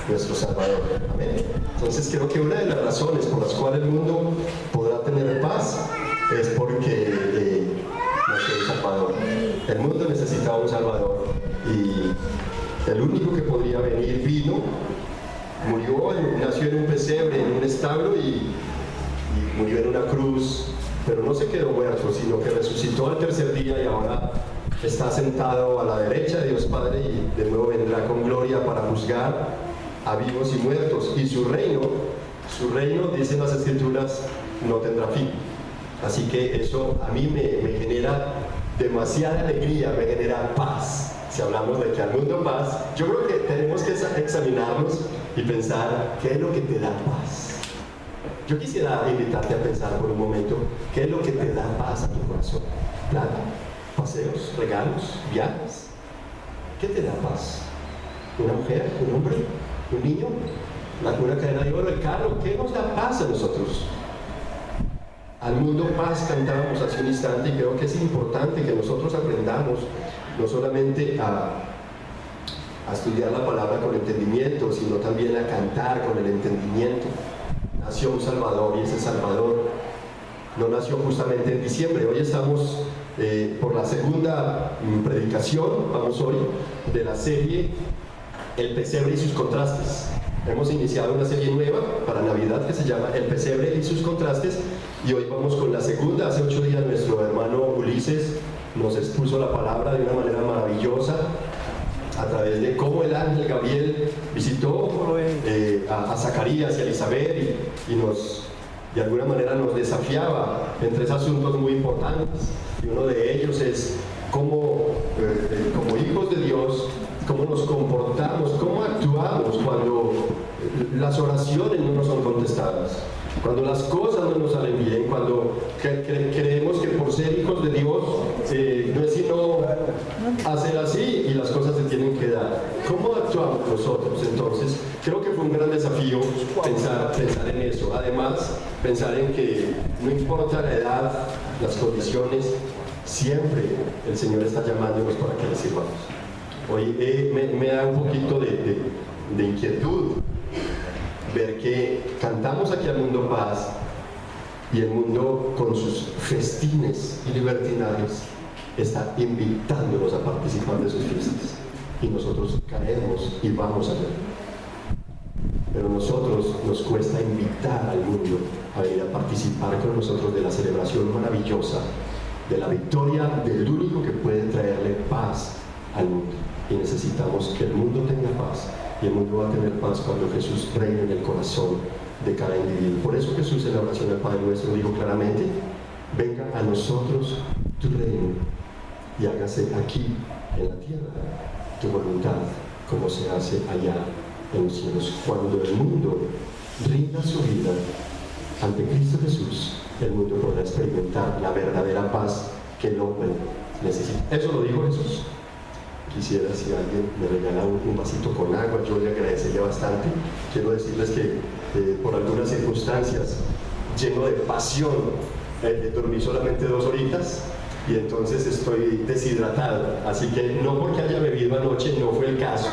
nuestro Salvador. Amén. Entonces creo que una de las razones por las cuales el mundo podrá tener paz es porque nació un Salvador. El mundo necesitaba un Salvador y el único que podría venir vino, murió, nació en un pesebre, en un establo y murió en una cruz, pero no se quedó muerto, sino que resucitó al tercer día y ahora está sentado a la derecha de Dios Padre y de nuevo vendrá con gloria para juzgar a vivos y muertos. Y su reino, dicen las Escrituras, no tendrá fin. Así que eso a mí me genera demasiada alegría, me genera paz. Si hablamos de que al mundo paz, yo creo que tenemos que examinarnos y pensar qué es lo que te da paz. Yo quisiera invitarte a pensar por un momento qué es lo que te da paz a tu corazón. Plata, paseos, regalos, viajes. ¿Qué te da paz? ¿Una mujer? ¿Un hombre? ¿Un niño? ¿Una cadena de oro? ¿El carro? ¿Qué nos da paz a nosotros? Al mundo paz cantábamos hace un instante y creo que es importante que nosotros aprendamos no solamente a estudiar la palabra con entendimiento, sino también a cantar con el entendimiento. Nació un Salvador y ese Salvador no nació justamente en diciembre. Hoy estamos por la segunda predicación, vamos hoy, de la serie El Pesebre y sus Contrastes. Hemos iniciado una serie nueva para Navidad que se llama El Pesebre y sus Contrastes y hoy vamos con la segunda. Hace 8 días nuestro hermano Ulises nos expuso la palabra de una manera maravillosa a través de cómo el ángel Gabriel visitó a Zacarías y a Elizabeth y nos, de alguna manera nos desafiaba en 3 asuntos muy importantes, y uno de ellos es cómo como hijos de Dios, cómo nos comportamos, cómo actuamos cuando las oraciones no nos son contestadas, cuando las cosas no nos salen bien, cuando creemos que por ser hijos de Dios no es sino hacer así y las cosas se tienen que dar. ¿Cómo actuamos nosotros? Entonces, creo que fue un gran desafío pensar en eso. Además, pensar en que no importa la edad, las condiciones, siempre el Señor está llamándonos para que le sirvamos. Hoy me da un poquito de inquietud ver que cantamos aquí al mundo paz y el mundo con sus festines y libertinarios está invitándonos a participar de sus fiestas y nosotros caemos y vamos a ver. Pero nosotros nos cuesta invitar al mundo a venir a participar con nosotros de la celebración maravillosa de la victoria del único que puede traerle paz al mundo. Y necesitamos que el mundo tenga paz, y el mundo va a tener paz cuando Jesús reine en el corazón de cada individuo. Por eso Jesús en la oración del Padre Nuestro dijo claramente: venga a nosotros tu reino y hágase aquí en la tierra tu voluntad, como se hace allá en los cielos. Cuando el mundo rinda su vida ante Cristo Jesús, el mundo podrá experimentar la verdadera paz que el hombre necesita. Eso lo dijo Jesús. Quisiera, si alguien me regala un vasito con agua, yo le agradecería bastante. Quiero decirles que por algunas circunstancias, lleno de pasión, dormí solamente 2 horitas y entonces estoy deshidratado. Así que no porque haya bebido anoche, no fue el caso.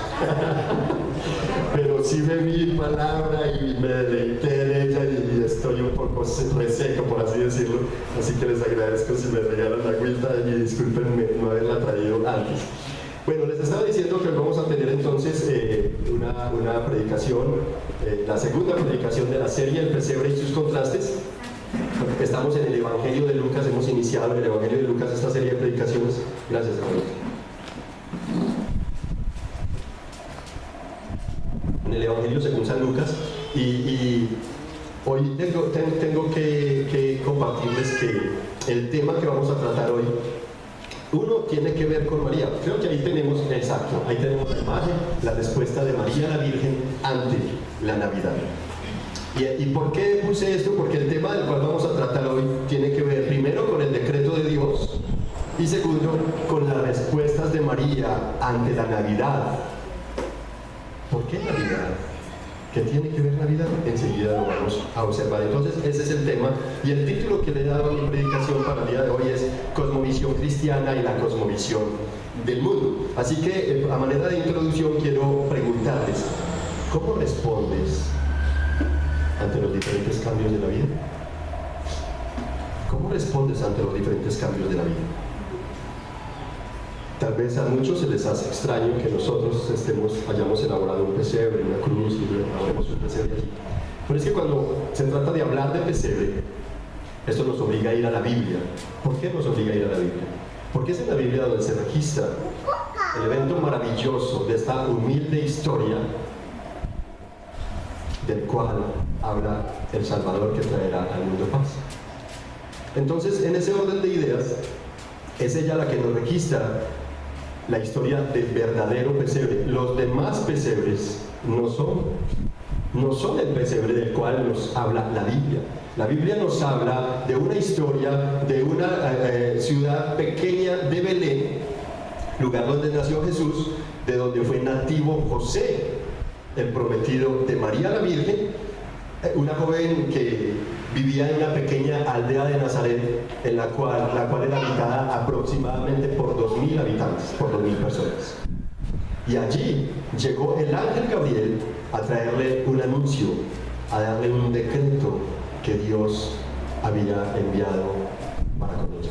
Pero sí bebí palabra y me deleité en ella y estoy un poco reseco, por así decirlo. Así que les agradezco si me regalan la agüita y discúlpenme no haberla traído antes. Bueno, les estaba diciendo que vamos a tener entonces una predicación, la segunda predicación de la serie El Pesebre y sus Contrastes. Estamos en el Evangelio de Lucas, hemos iniciado en el Evangelio de Lucas esta serie de predicaciones. Gracias, hermano. En el Evangelio según San Lucas, y hoy tengo que compartirles que el tema que vamos a tratar hoy, uno tiene que ver con María. Creo que ahí tenemos la imagen, la respuesta de María la Virgen ante la Navidad. ¿Y por qué puse esto? Porque el tema del cual vamos a tratar hoy tiene que ver primero con el decreto de Dios y segundo con las respuestas de María ante la Navidad. ¿Por qué Navidad? ¿Qué tiene que ver Navidad? Enseguida lo vamos a observar. Entonces, ese es el tema. Y el título que le he dado a mi predicación para el día de hoy es Cosmovisión Cristiana y la Cosmovisión del Mundo. Así que, a manera de introducción, quiero preguntarles, ¿Cómo respondes ante los diferentes cambios de la vida? ¿Cómo respondes ante los diferentes cambios de la vida? Tal vez a muchos se les hace extraño que nosotros hayamos elaborado un pesebre, una cruz y elaboremos un pesebre aquí. Pero es que cuando se trata de hablar de pesebre, esto nos obliga a ir a la Biblia. ¿Por qué nos obliga a ir a la Biblia? Porque es en la Biblia donde se registra el evento maravilloso de esta humilde historia del cual habla el Salvador que traerá al mundo paz. Entonces, en ese orden de ideas, es ella la que nos registra la historia del verdadero pesebre. Los demás pesebres no son el pesebre del cual nos habla la Biblia. La Biblia nos habla de una historia de una ciudad pequeña de Belén, lugar donde nació Jesús, de donde fue nativo José, el prometido de María la Virgen, una joven que vivía en una pequeña aldea de Nazaret, la cual era habitada aproximadamente por 2.000 habitantes, por 2.000 personas. Y allí llegó el ángel Gabriel a traerle un anuncio, a darle un decreto que Dios había enviado para con ella.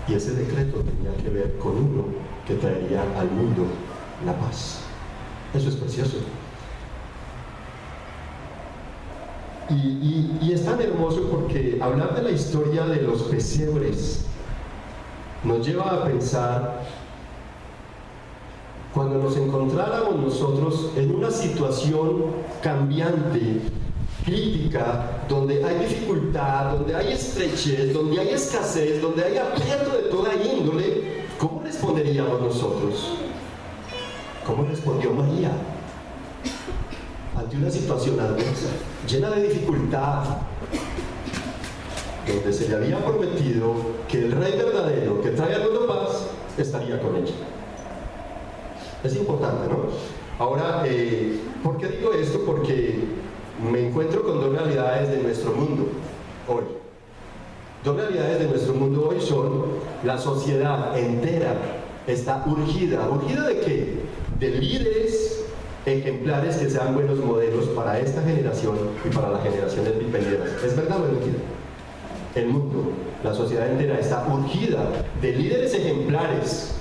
Y ese decreto tenía que ver con uno que traería al mundo la paz. Eso es precioso. Y es tan hermoso porque hablar de la historia de los pesebres nos lleva a pensar cuando nos encontráramos nosotros en una situación cambiante, crítica, donde hay dificultad, donde hay estrechez, donde hay escasez, donde hay aprieto de toda índole. ¿Cómo responderíamos nosotros? ¿Cómo respondió María ante una situación adversa, llena de dificultad, donde se le había prometido que el Rey verdadero que trae al mundo paz estaría con ella? Es importante, ¿no? Ahora, ¿por qué digo esto? Porque me encuentro con dos realidades de nuestro mundo hoy. Dos realidades de nuestro mundo hoy son: la sociedad entera está urgida. ¿Urgida de qué? De líderes ejemplares que sean buenos modelos para esta generación y para las generaciones venideras. ¿Es verdad o es mentira? El mundo, la sociedad entera está urgida de líderes ejemplares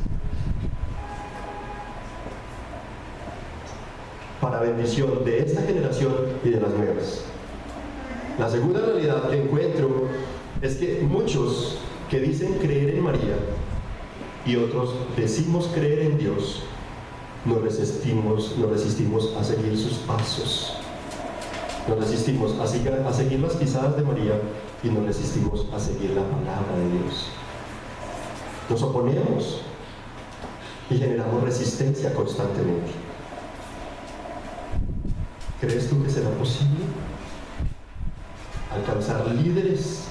para bendición de esta generación y de las nuevas. La segunda realidad que encuentro es que muchos que dicen creer en María y otros decimos creer en Dios, nos resistimos a seguir sus pasos, nos resistimos a seguir las pisadas de María y nos resistimos a seguir la palabra de Dios. Nos oponemos y generamos resistencia constantemente. ¿Crees tú que será posible alcanzar líderes,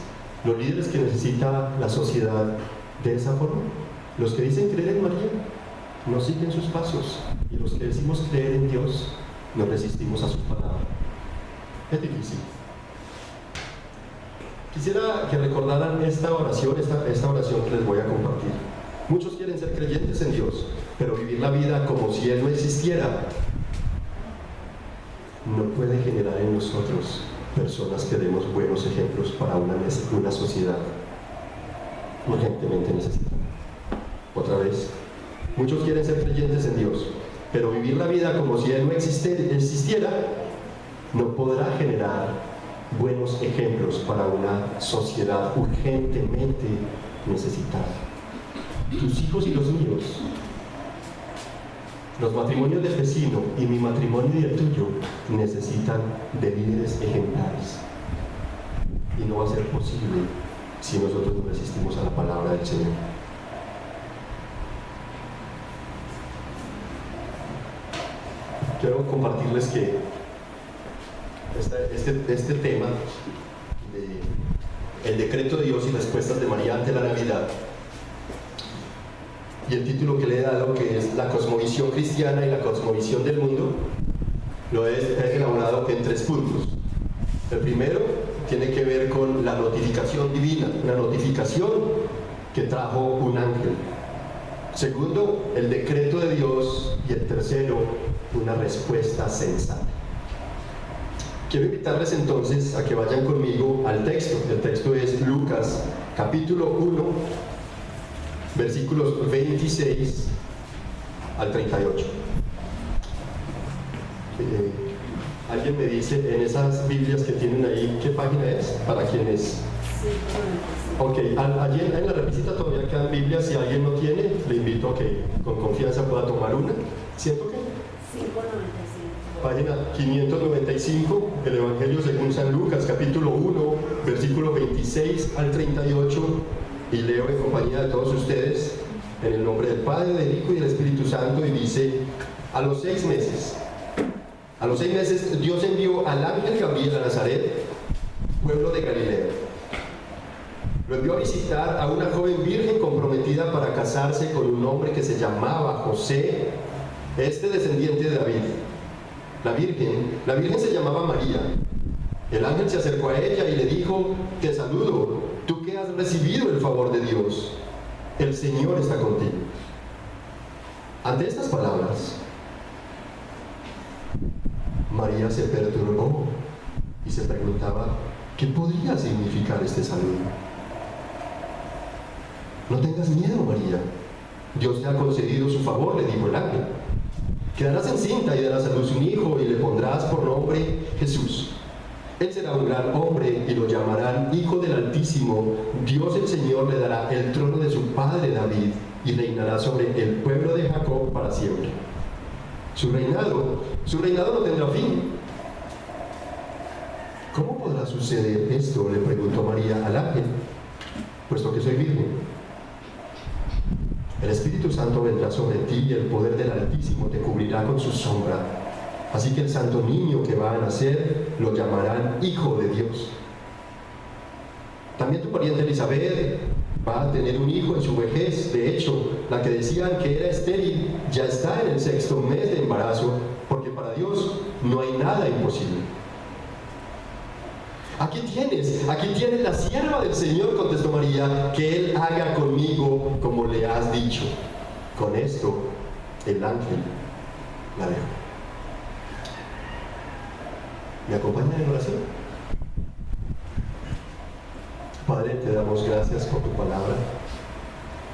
los líderes que necesita la sociedad de esa forma? Los que dicen creer en María no siguen sus pasos, y los que decimos creer en Dios nos resistimos a su palabra. Es difícil. Quisiera que recordaran esta oración que les voy a compartir. Muchos quieren ser creyentes en Dios, pero vivir la vida como si Él no existiera no puede generar en nosotros personas que demos buenos ejemplos para una sociedad urgentemente necesitada. Otra vez, muchos quieren ser creyentes en Dios, pero vivir la vida como si Él no existiera no podrá generar buenos ejemplos para una sociedad urgentemente necesitada. Tus hijos y los míos, los matrimonios del vecino y mi matrimonio y el tuyo necesitan de líderes ejemplares, y no va a ser posible si nosotros nos resistimos a la palabra del Señor. Quiero compartirles que este tema de el decreto de Dios y respuestas de María ante la Navidad, y el título que le he dado, que es la cosmovisión cristiana y la cosmovisión del mundo, lo he elaborado en 3 puntos. El primero tiene que ver con la notificación divina, una notificación que trajo un ángel. Segundo, el decreto de Dios. Y el tercero, una respuesta sensata. Quiero invitarles entonces a que vayan conmigo al texto. El texto es Lucas capítulo 1, versículos 26 al 38. Alguien me dice en esas Biblias que tienen ahí, ¿qué página es? Para quienes... Ok, allí en la repisita todavía quedan Biblias. Si alguien no tiene, le invito a que con confianza pueda tomar una. ¿Cierto que? 595. Página 595, el Evangelio según San Lucas, capítulo 1, versículo 26 al 38, y leo en compañía de todos ustedes, en el nombre del Padre, del Hijo y del Espíritu Santo, y dice: a los 6 meses, Dios envió al ángel Gabriel a Nazaret, pueblo de Galilea. Lo envió a visitar a una joven virgen comprometida para casarse con un hombre que se llamaba José, descendiente de David. La virgen se llamaba María. El ángel se acercó a ella y le dijo: te saludo, tú que has recibido el favor de Dios, el Señor está contigo. Ante estas palabras, María se perturbó y se preguntaba qué podría significar este saludo. No tengas miedo, María, Dios te ha concedido su favor, le dijo el ángel. Quedarás encinta y darás a luz un hijo y le pondrás por nombre Jesús. Él será un gran hombre y lo llamarán Hijo del Altísimo. Dios el Señor le dará el trono de su padre David y reinará sobre el pueblo de Jacob para siempre. Su reinado no tendrá fin. ¿Cómo podrá suceder esto?, le preguntó María al ángel, puesto que soy virgen. El Espíritu Santo vendrá sobre ti y el poder del Altísimo te cubrirá con su sombra. Así que el santo niño que va a nacer lo llamarán Hijo de Dios. También tu pariente Elizabeth va a tener un hijo en su vejez. De hecho, la que decían que era estéril ya está en el 6º mes de embarazo, porque para Dios no hay nada imposible. Aquí tienes la sierva del Señor, contestó María, que Él haga conmigo como le has dicho. Con esto, el ángel la dejó. ¿Me acompañan en oración? Padre, te damos gracias por tu palabra.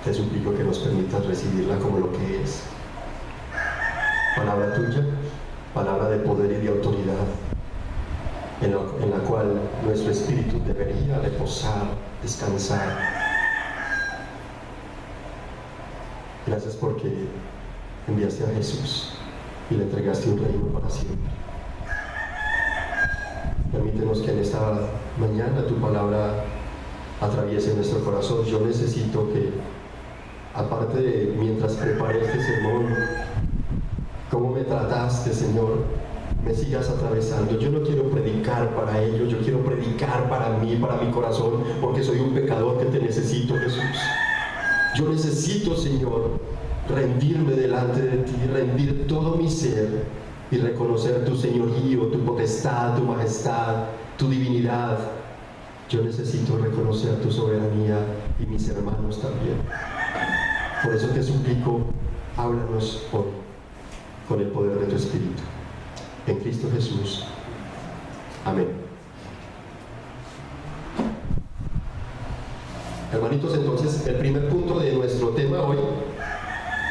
Te suplico que nos permitas recibirla como lo que es. Palabra tuya, palabra de poder y de autoridad, en la cual nuestro espíritu debería reposar, descansar. Gracias porque enviaste a Jesús y le entregaste un reino para siempre. Permítenos que en esta mañana tu palabra atraviese nuestro corazón. Yo necesito que, aparte de mientras preparé este sermón, cómo me trataste, Señor, me sigas atravesando. Yo no quiero predicar para ellos, yo quiero predicar para mí, para mi corazón, porque soy un pecador que te necesito, Jesús. Yo necesito, Señor, rendirme delante de ti, rendir todo mi ser y reconocer tu señorío, tu potestad, tu majestad, tu divinidad. Yo necesito reconocer tu soberanía y mis hermanos también. Por eso te suplico, háblanos hoy con el poder de tu Espíritu. En Cristo Jesús. Amén. Hermanitos, entonces el primer punto de nuestro tema hoy,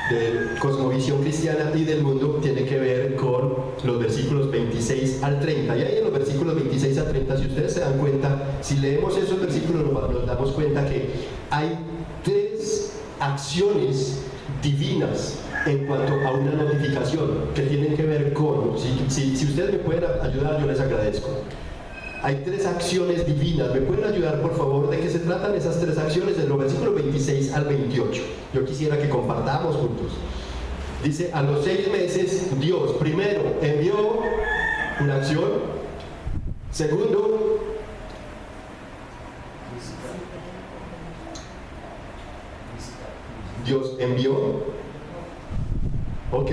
de cosmovisión cristiana y del mundo, tiene que ver con los versículos 26 al 30. Y ahí en los versículos 26 al 30, si ustedes se dan cuenta, si leemos esos versículos nos damos cuenta que hay 3 acciones divinas en cuanto a una notificación que tienen que ver con, si ustedes me pueden ayudar, yo les agradezco. Hay 3 acciones divinas. ¿Me pueden ayudar, por favor? ¿De qué se tratan esas 3 acciones? En los versículos 26 al 28. Yo quisiera que compartamos juntos. Dice: a los 6 meses, Dios primero envió una acción. Segundo, Dios envió. Ok.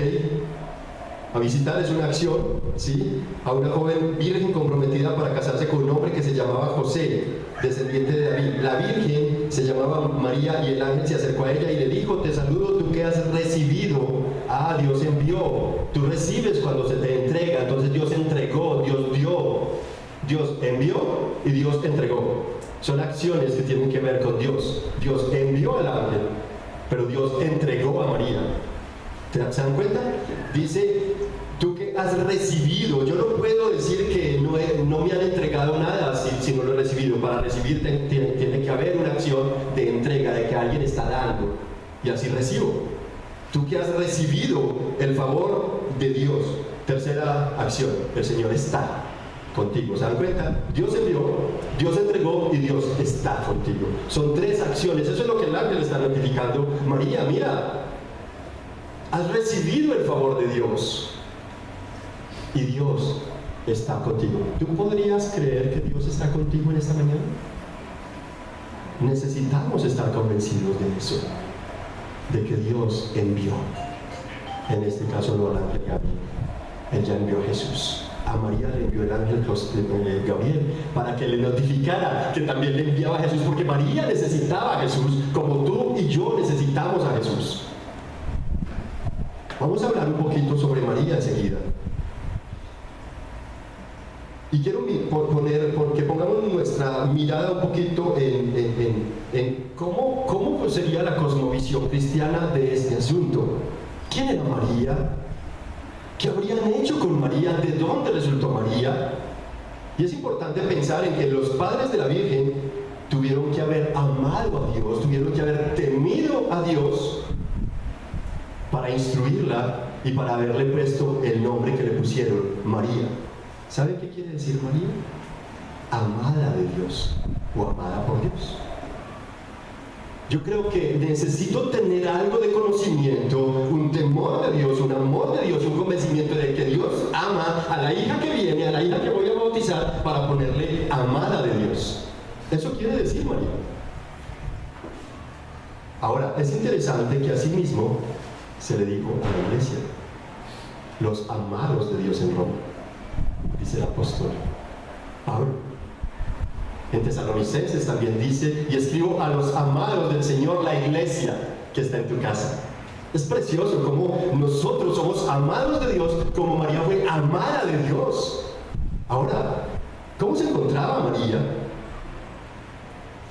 A visitar es una acción, ¿sí? A una joven virgen comprometida para casarse con un hombre que se llamaba José, descendiente de David. La virgen se llamaba María y el ángel se acercó a ella y le dijo: te saludo, tú que has recibido. Dios envió. Tú recibes cuando se te entrega. Entonces Dios entregó, Dios dio, Dios envió y Dios entregó. Son acciones que tienen que ver con Dios. Dios envió al ángel, pero Dios entregó a María. ¿Se dan cuenta? Dice: tú que has recibido. Yo no puedo decir que no me han entregado nada si no lo he recibido. Para recibir tiene que haber una acción de entrega, de que alguien está dando, y así recibo. Tú que has recibido el favor de Dios. Tercera acción: el Señor está contigo. ¿Se dan cuenta? Dios envió, Dios entregó y Dios está contigo. Son tres acciones. Eso es lo que el ángel está notificando. María, mira, has recibido el favor de Dios y Dios está contigo. ¿Tú podrías creer que Dios está contigo en esta mañana? Necesitamos estar convencidos de eso, de que Dios envió. En este caso no al ángel Gabriel, Él ya envió a Jesús. A María le envió el ángel Gabriel para que le notificara que también le enviaba a Jesús, porque María necesitaba a Jesús como tú y yo necesitamos a Jesús. Vamos a hablar un poquito sobre María enseguida. Y quiero poner, porque pongamos nuestra mirada un poquito en cómo sería la cosmovisión cristiana de este asunto. ¿Quién era María? ¿Qué habrían hecho con María? ¿De dónde resultó María? Y es importante pensar en que los padres de la Virgen tuvieron que haber amado a Dios, tuvieron que haber temido a Dios para instruirla y para haberle puesto el nombre que le pusieron, María. ¿Saben qué quiere decir María? Amada de Dios o amada por Dios. Yo creo que necesito tener algo de conocimiento, un temor de Dios, un amor de Dios, un convencimiento de que Dios ama a la hija que viene, a la hija que voy a bautizar, para ponerle amada de Dios. Eso quiere decir María. Ahora, es interesante que asimismo se le dijo a la iglesia: los amados de Dios en Roma, dice el apóstol Pablo. En Tesalonicenses también dice: y escribo a los amados del Señor, la iglesia que está en tu casa. Es precioso como nosotros somos amados de Dios, como María fue amada de Dios. Ahora, ¿cómo se encontraba María?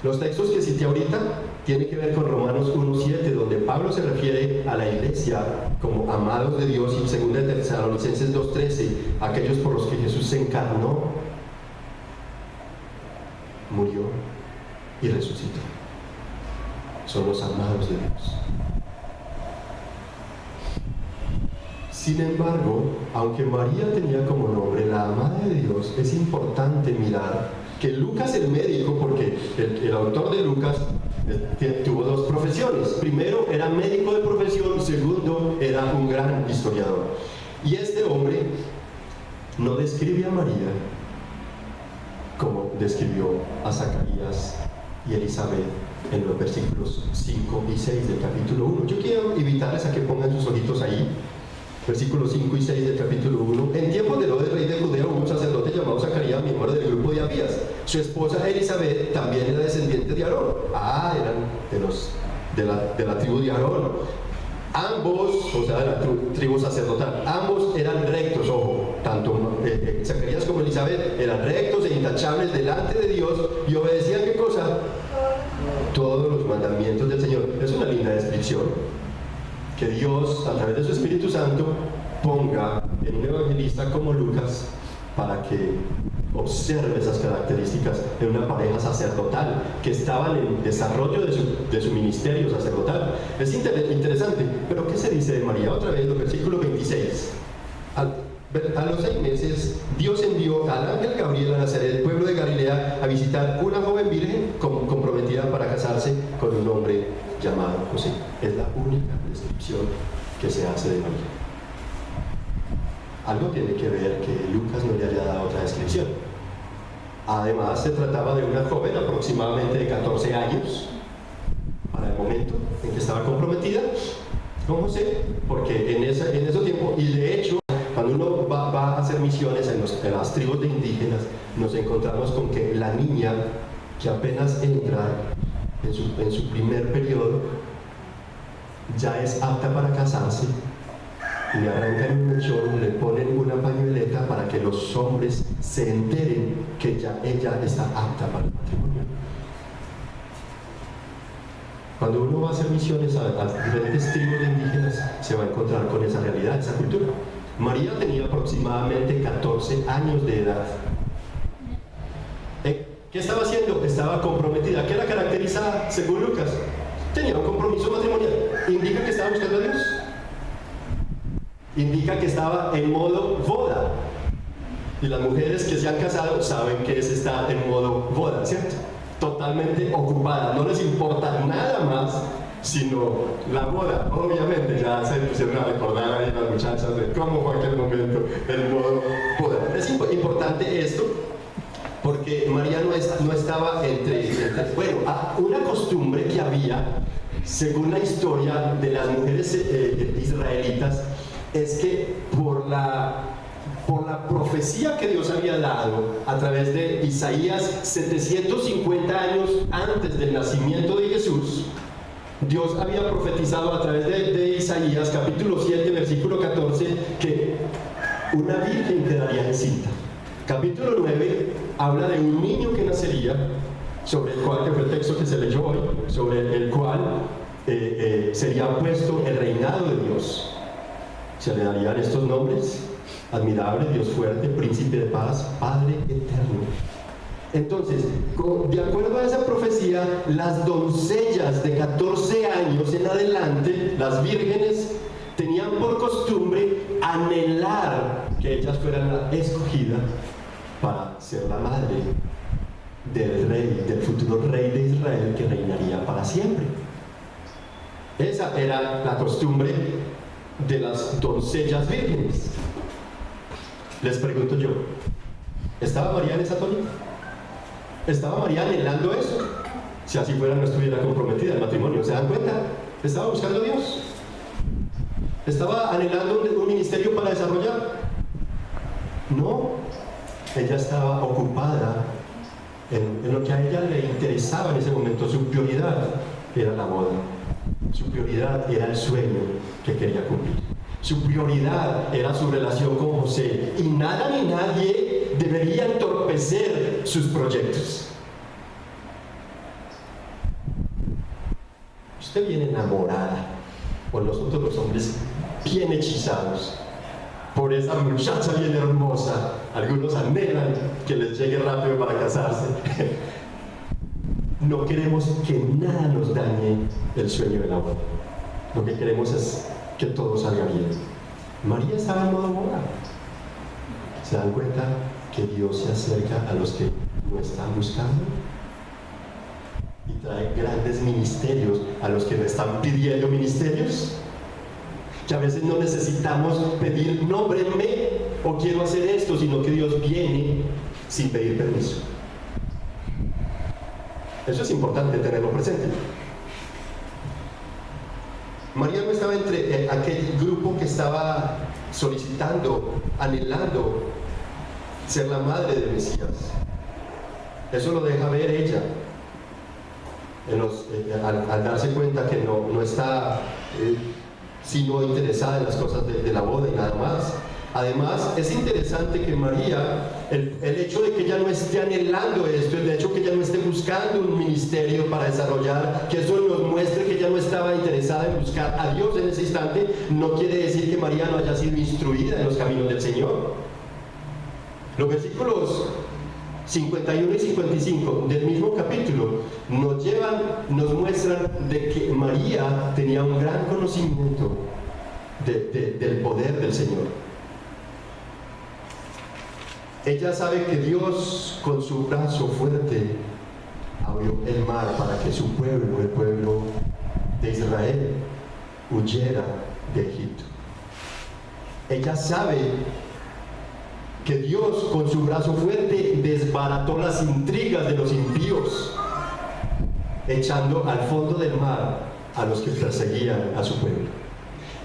Los textos que cité ahorita tienen que ver con Romanos 1:7, donde Pablo se refiere a la iglesia como amados de Dios, y 2 Tesalonicenses 2:13, aquellos por los que Jesús se encarnó, murió y resucitó. Son los amados de Dios. Sin embargo, aunque María tenía como nombre la amada de Dios, es importante mirar que Lucas, el médico, porque el autor de Lucas tuvo dos profesiones. Primero, era médico de profesión. Segundo, era un gran historiador. Y este hombre no describe a María como describió a Zacarías y Elizabeth en los versículos 5 y 6 del capítulo 1. Yo quiero invitarles a que pongan sus ojitos ahí, versículos 5 y 6 del capítulo 1. En tiempos de Herodes, rey de Judea, un sacerdote llamado Zacarías, miembro del grupo de Abías. Su esposa Elizabeth también era descendiente de Aarón. Eran de la tribu de Aarón. Ambos, o sea, de la tribu sacerdotal, ambos eran rectos, ojo, tanto Zacarías como Elizabeth eran rectos e intachables delante de Dios y obedecían, ¿qué cosa? Todos los mandamientos del Señor. Es una linda descripción que Dios, a través de su Espíritu Santo, ponga en un evangelista como Lucas para que observe esas características en una pareja sacerdotal que estaban en desarrollo de su ministerio sacerdotal. Es interesante, pero ¿qué se dice de María? Otra vez, el versículo 26. A los 6 meses, Dios envió al ángel Gabriel a Nazaret, del pueblo de Galilea, a visitar una joven virgen comprometida para casarse con un hombre llamado José. Es la única descripción que se hace de María. Algo tiene que ver que Lucas no le haya dado otra descripción. Además, se trataba de una joven aproximadamente de 14 años para el momento en que estaba comprometida con José, porque en ese tiempo, y de hecho hacer misiones en las tribus de indígenas, nos encontramos con que la niña que apenas entra en su primer periodo ya es apta para casarse, le arrancan un mechón, le ponen una pañueleta para que los hombres se enteren que ya ella está apta para el matrimonio. Cuando uno va a hacer misiones a diferentes tribus de indígenas, se va a encontrar con esa realidad, esa cultura. María tenía aproximadamente 14 años de edad. ¿Qué estaba haciendo? Estaba comprometida. ¿Qué la caracteriza según Lucas? Tenía un compromiso matrimonial. ¿Indica que estaba buscando a Dios? Indica que estaba en modo boda. Y las mujeres que se han casado saben que es estar en modo boda, ¿cierto? Totalmente ocupada, no les importa nada más sino la boda. Obviamente ya se pusieron a recordar ahí las muchachas de cómo fue aquel momento el modo boda. Es importante esto porque María no estaba bueno, una costumbre que había según la historia de las mujeres israelitas es que por la profecía que Dios había dado a través de Isaías 750 años antes del nacimiento de Jesús, Dios había profetizado a través de Isaías capítulo 7 versículo 14 que una virgen quedaría encinta. Capítulo 9 habla de un niño que nacería, sobre el cual, que fue el texto que se leyó hoy, sobre el cual sería puesto el reinado de Dios. Se le darían estos nombres: admirable, Dios fuerte, príncipe de paz, Padre eterno. Entonces, de acuerdo a esa profecía, las doncellas de 14 años en adelante, las vírgenes, tenían por costumbre anhelar que ellas fueran la escogida para ser la madre del rey, del futuro rey de Israel que reinaría para siempre. Esa era la costumbre de las doncellas vírgenes. Les pregunto yo, ¿estaba María en esa tónica? ¿Estaba María anhelando eso? Si así fuera, no estuviera comprometida al matrimonio. ¿Se dan cuenta? ¿Estaba buscando a Dios? ¿Estaba anhelando un ministerio para desarrollar? No. Ella estaba ocupada en lo que a ella le interesaba en ese momento. Su prioridad era la boda. Su prioridad era el sueño que quería cumplir. Su prioridad era su relación con José. Y nada ni nadie debería entorpecer sus proyectos. Usted viene enamorada, o nosotros los hombres bien hechizados por esa muchacha bien hermosa. Algunos anhelan que les llegue rápido para casarse. No queremos que nada nos dañe el sueño del amor. Lo que queremos es que todo salga bien. María estaba en modo boda. ¿Se dan cuenta que Dios se acerca a los que lo están buscando? Y trae grandes ministerios a los que no están pidiendo ministerios. Que a veces no necesitamos pedir, nómbrenme o quiero hacer esto, sino que Dios viene sin pedir permiso. Eso es importante tenerlo presente. María no estaba entre aquel grupo que estaba solicitando, anhelando ser la madre del Mesías. Eso lo deja ver ella al darse cuenta que no está sino interesada en las cosas de la boda y nada más. Además, es interesante que María, el hecho de que ella no esté anhelando esto, el hecho de que ella no esté buscando un ministerio para desarrollar, que eso nos muestre que ella no estaba interesada en buscar a Dios en ese instante, no quiere decir que María no haya sido instruida en los caminos del Señor. Los versículos 51 y 55 del mismo capítulo nos muestran de que María tenía un gran conocimiento del poder del Señor. Ella sabe que Dios con su brazo fuerte abrió el mar para que su pueblo, el pueblo de Israel, huyera de Egipto. Ella sabe que Dios con su brazo fuerte desbarató las intrigas de los impíos, echando al fondo del mar a los que perseguían a su pueblo.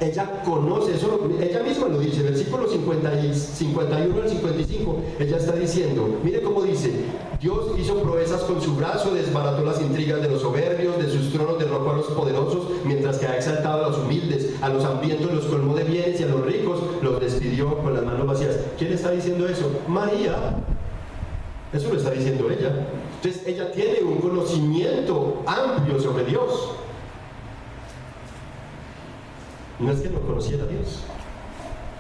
Ella conoce eso, ella misma lo dice, versículo 51 al 55, ella está diciendo, mire cómo dice, Dios hizo proezas con su brazo, desbarató las intrigas de los soberbios, de sus tronos derrocó a los poderosos, mientras que ha exaltado a los humildes, a los hambrientos los colmó de bienes y a los ricos los despidió con las manos vacías. ¿Quién está diciendo eso? María. Eso lo está diciendo ella. Entonces ella tiene un conocimiento amplio sobre Dios. No es que no conociera a Dios,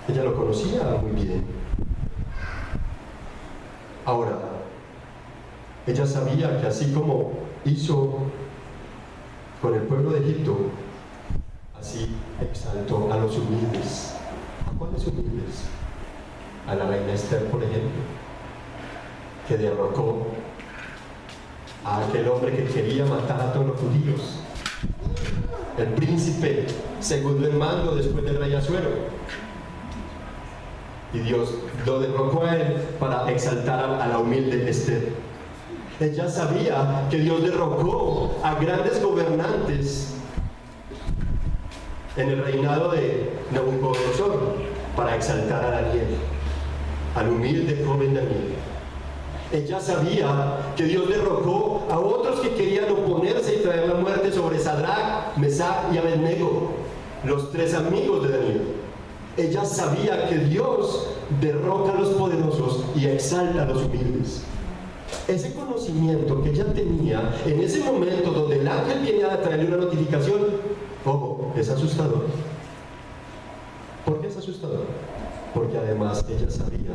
ella lo conocía muy bien. Ahora, ella sabía que así como hizo con el pueblo de Egipto, así exaltó a los humildes. ¿A cuáles humildes? A la reina Esther, por ejemplo, que derrocó a aquel hombre que quería matar a todos los judíos, el príncipe segundo en mando después del rey Asuero, y Dios lo derrocó a él para exaltar a la humilde Esther. Ella sabía que Dios derrocó a grandes gobernantes en el reinado de Nabucodonosor para exaltar a Daniel, al humilde joven Daniel. Ella sabía que Dios derrocó a otros que querían oponerse y traer la muerte sobre Sadrach, Mesach y Abednego, los tres amigos de Daniel. Ella sabía que Dios derroca a los poderosos y exalta a los humildes. Ese conocimiento que ella tenía en ese momento donde el ángel viene a traerle una notificación, ojo, es asustador. ¿Por qué es asustador? Porque además ella sabía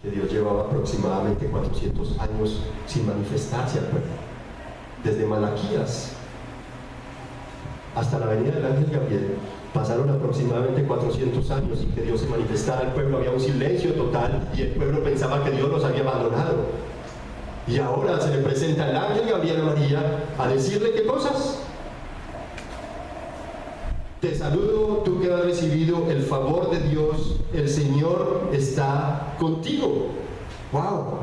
que Dios llevaba aproximadamente 400 años sin manifestarse al pueblo. Desde Malaquías hasta la venida del ángel Gabriel pasaron aproximadamente 400 años sin que Dios se manifestara al pueblo. Había un silencio total y el pueblo pensaba que Dios los había abandonado. Y ahora se le presenta el ángel Gabriel a María a decirle qué cosas. Te saludo, tú que has recibido el favor de Dios, el Señor está contigo. ¡Wow!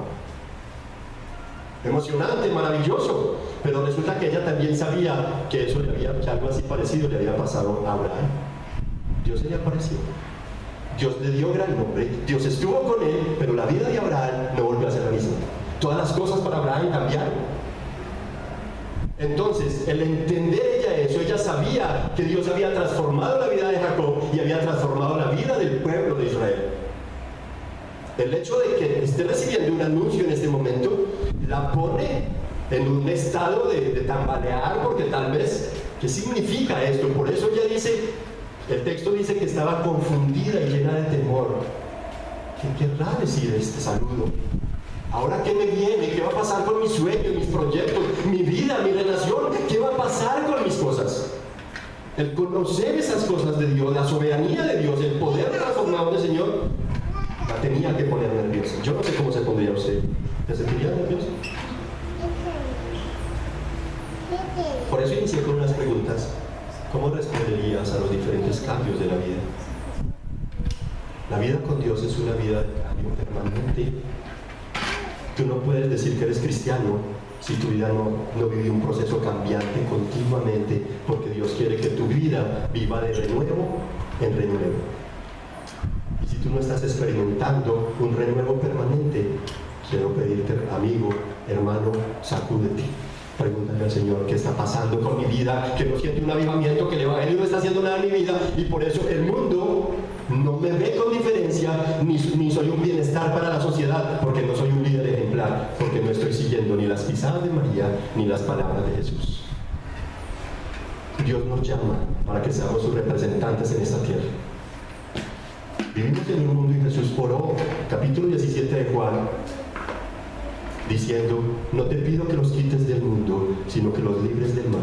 Emocionante, maravilloso. Pero resulta que ella también sabía que eso que algo así parecido le había pasado a Abraham. Dios se le apareció. Dios le dio gran nombre, Dios estuvo con él, pero la vida de Abraham no volvió a ser la misma. Todas las cosas para Abraham cambiaron. Entonces, el entender ella eso, ella sabía que Dios había transformado la vida de Jacob y había transformado la vida del pueblo de Israel. El hecho de que esté recibiendo un anuncio en este momento la pone en un estado de tambalear, porque tal vez, ¿qué significa esto? Por eso ella dice, el texto dice que estaba confundida y llena de temor. ¿Qué querrá decir este saludo? ¿Ahora qué me viene? ¿Qué va a pasar con mis sueños, mis proyectos, mi vida, mi relación? ¿Qué va a pasar con mis cosas? El conocer esas cosas de Dios, la soberanía de Dios, el poder transformador del Señor, la tenía que poner nerviosa. Yo no sé cómo se pondría usted. ¿Se sentiría nervioso? Por eso inicié con unas preguntas. ¿Cómo responderías a los diferentes cambios de la vida? La vida con Dios es una vida de cambio permanente. Tú no puedes decir que eres cristiano si tu vida no vive un proceso cambiante continuamente, porque Dios quiere que tu vida viva de renuevo en renuevo. Y si tú no estás experimentando un renuevo permanente, quiero pedirte, amigo, hermano, sacúdete. Pregúntale al Señor qué está pasando con mi vida, que no siento un avivamiento, que el Evangelio no está haciendo nada en mi vida, y por eso el mundo no me ve con diferencia, ni soy un bienestar para la sociedad, porque no soy un líder ejemplar, porque no estoy siguiendo ni las pisadas de María, ni las palabras de Jesús. Dios nos llama para que seamos sus representantes en esta tierra. Vivimos en un mundo y Jesús oró, capítulo 17 de Juan, diciendo, no te pido que los quites del mundo, sino que los libres del mal.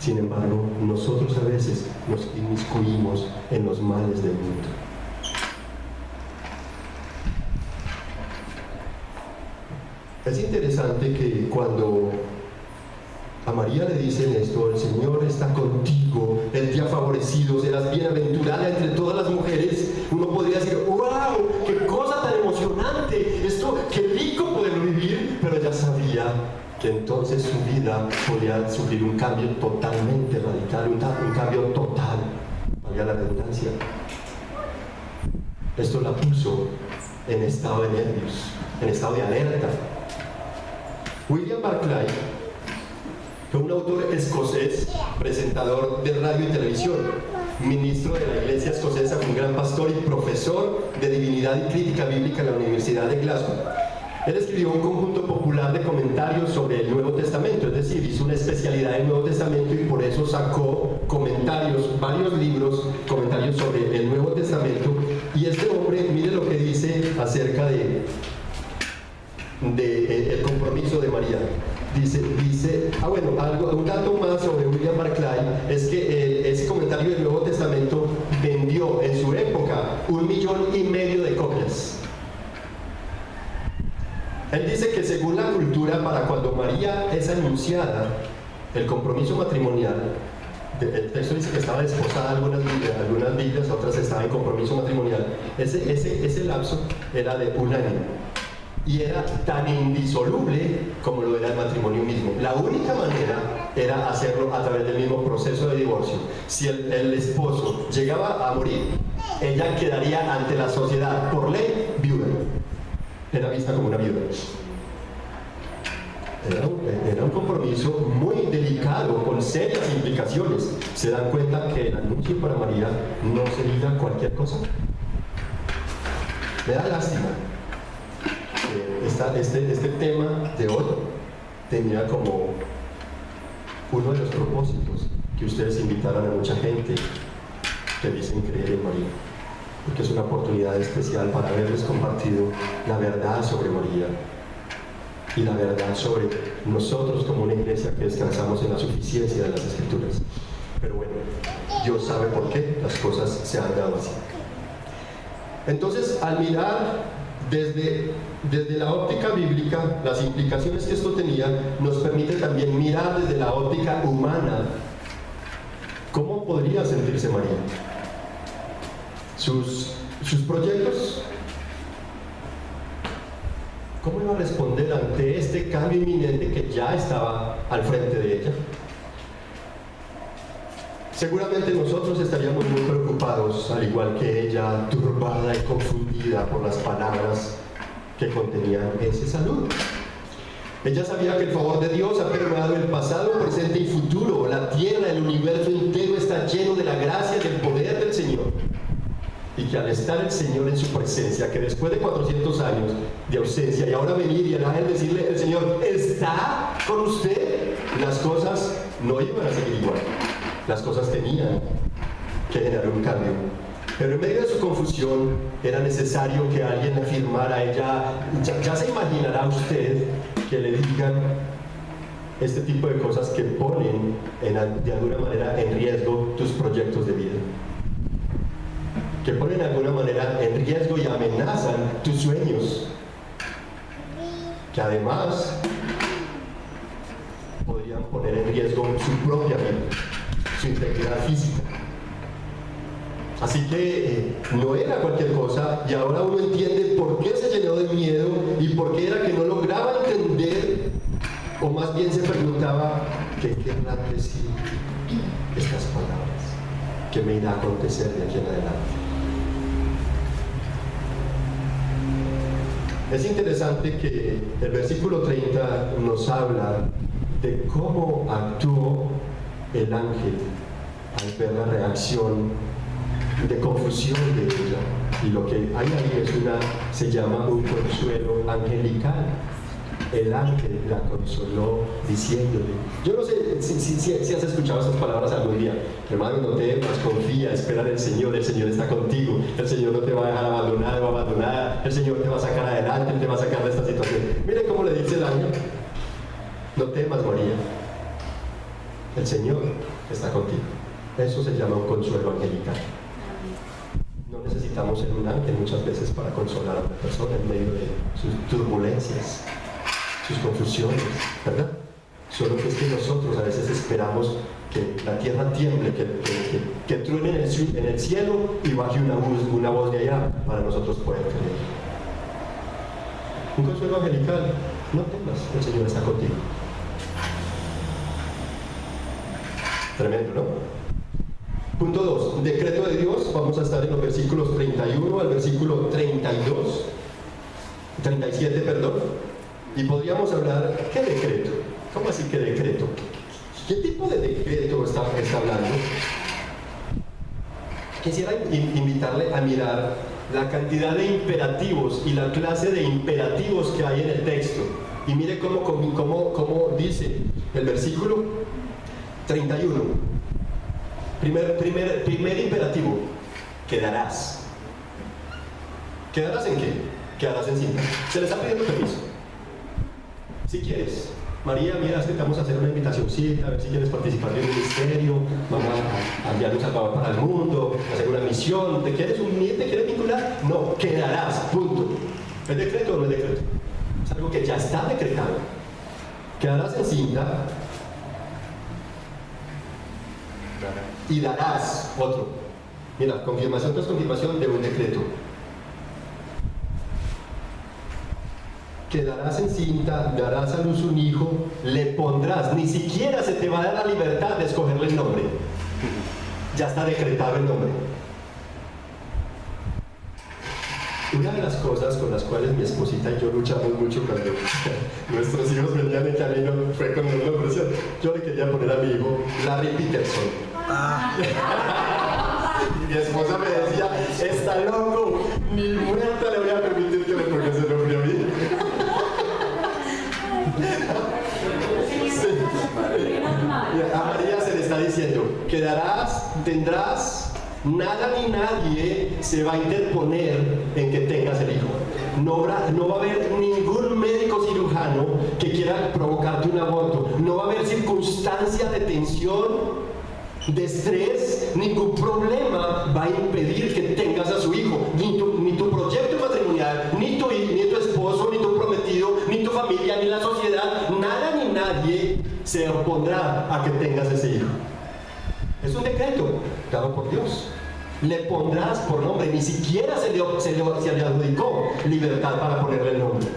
Sin embargo, nosotros a veces nos inmiscuimos en los males del mundo. Es interesante que cuando a María le dicen esto, el Señor está contigo, Él te ha favorecido, serás bienaventurada entre todas las mujeres, uno podría decir, wow, qué cosa tan emocionante, esto, qué rico poderlo vivir, pero ella sabía que entonces su vida podía sufrir un cambio totalmente radical, un cambio total, valga la redundancia. Esto la puso en estado de nervios, en estado de alerta. William Barclay fue un autor escocés, presentador de radio y televisión, ministro de la iglesia escocesa, un gran pastor y profesor de divinidad y crítica bíblica en la Universidad de Glasgow. Él escribió un conjunto popular de comentarios sobre el Nuevo Testamento, es decir, hizo una especialidad del Nuevo Testamento y por eso sacó comentarios, varios libros, comentarios sobre el Nuevo Testamento. Y este hombre, mire lo que dice acerca de el compromiso de María. Un dato más sobre William Barclay es que ese comentario del Nuevo Testamento vendió en su época 1,5 millones de copias. Él dice que según la cultura, para cuando María es anunciada, el compromiso matrimonial, el texto dice que estaba desposada algunas Biblias, otras estaba en compromiso matrimonial, ese lapso era de 1 año. Y era tan indisoluble como lo era el matrimonio mismo. La única manera era hacerlo a través del mismo proceso de divorcio. Si el esposo llegaba a morir, ella quedaría ante la sociedad, por ley, viuda. Era vista como una viuda. Era un compromiso muy delicado, con serias implicaciones. Se dan cuenta que el anuncio para María no sería cualquier cosa. Me da lástima. Este tema de hoy tenía como uno de los propósitos que ustedes invitaran a mucha gente que dicen creer en María, porque es una oportunidad especial para haberles compartido la verdad sobre María y la verdad sobre nosotros como una iglesia que descansamos en la suficiencia de las Escrituras. Pero bueno, Dios sabe por qué las cosas se han dado así. Entonces, al mirar desde la óptica bíblica, las implicaciones que esto tenía, nos permite también mirar desde la óptica humana cómo podría sentirse María. Sus proyectos, ¿cómo iba a responder ante este cambio inminente que ya estaba al frente de ella? Seguramente nosotros estaríamos muy preocupados, al igual que ella, turbada y confundida por las palabras que contenían ese saludo. Ella sabía que el favor de Dios ha permeado el pasado, presente y futuro. La tierra, el universo entero está lleno de la gracia y del poder del Señor. Y que al estar el Señor en su presencia, que después de 400 años de ausencia, y ahora venir y el ángel decirle, el Señor está con usted, las cosas no iban a seguir igual. Las cosas tenían que generar un cambio. Pero en medio de su confusión era necesario que alguien afirmara a ella, ya se imaginará usted que le digan este tipo de cosas que ponen de alguna manera en riesgo tus proyectos de vida, que ponen de alguna manera en riesgo y amenazan tus sueños, que además podrían poner en riesgo su propia vida, su integridad física. Así que no era cualquier cosa, y ahora uno entiende por qué se llenó de miedo y por qué era que no lograba entender, o más bien se preguntaba qué querrán decir estas palabras, qué me irá a acontecer de aquí en adelante. Es interesante que el versículo 30 nos habla de cómo actuó el ángel al ver la reacción de confusión de ella, y lo que hay ahí se llama un consuelo angelical. El ángel la consoló diciéndole, yo no sé si has escuchado estas palabras algún día: hermano, no temas, confía, espera en el Señor está contigo, el Señor no te va a dejar abandonado o abandonada, el Señor te va a sacar adelante, Él te va a sacar de esta situación. Miren cómo le dice el ángel: no temas, María, el Señor está contigo. Eso se llama un consuelo angelical. No necesitamos ser un ángel muchas veces para consolar a una persona en medio de sus turbulencias, sus confusiones, ¿verdad? Solo que es que nosotros a veces esperamos que la tierra tiemble, que truene en el cielo y baje una voz de allá para nosotros poder creer. Un consuelo angelical: no temas, el Señor está contigo. Tremendo, ¿no? Punto 2, decreto de Dios. Vamos a estar en los versículos 31 al versículo 37, perdón. Y podríamos hablar, ¿qué decreto? ¿Cómo así que decreto? ¿Qué tipo de decreto está hablando? Quisiera invitarle a mirar la cantidad de imperativos y la clase de imperativos que hay en el texto. Y mire cómo dice el versículo 31. Primer imperativo, quedarás. ¿Quedarás en qué? Quedarás en cinta. Se le está pidiendo permiso. Si quieres, María, mira, es que te vamos a hacer una invitacióncita, a ver si quieres participar de un ministerio, vamos a enviar un salvador para el mundo, hacer una misión, ¿te quieres unir, te quieres vincular? No, quedarás, punto. ¿Es decreto o no es decreto? Es algo que ya está decretado. Quedarás en cinta y darás otro. Mira, confirmación tras confirmación de un decreto. Quedarás encinta, darás a luz un hijo, le pondrás, ni siquiera se te va a dar la libertad de escogerle el nombre. Ya está decretado el nombre. Una de las cosas con las cuales mi esposita y yo luchamos mucho cuando nuestros hijos venían en camino fue con el nombre. Yo le quería poner a mi hijo Larry Peterson. Y mi esposa me decía, está loco, ni muerta le voy a permitir que le ponga ese nombre a mí. Sí. A María se le está diciendo, quedarás, tendrás, nada ni nadie se va a interponer en que tengas el hijo. No va a haber ningún médico cirujano que quiera provocarte un aborto. No va a haber circunstancia de tensión, de estrés, ningún problema va a impedir que tengas a su hijo. Ni tu proyecto matrimonial, ni tu esposo, ni tu prometido, ni tu familia, ni la sociedad, nada ni nadie se opondrá a que tengas ese hijo. Es un decreto dado por Dios. Le pondrás por nombre, ni siquiera se le adjudicó libertad para ponerle el nombre.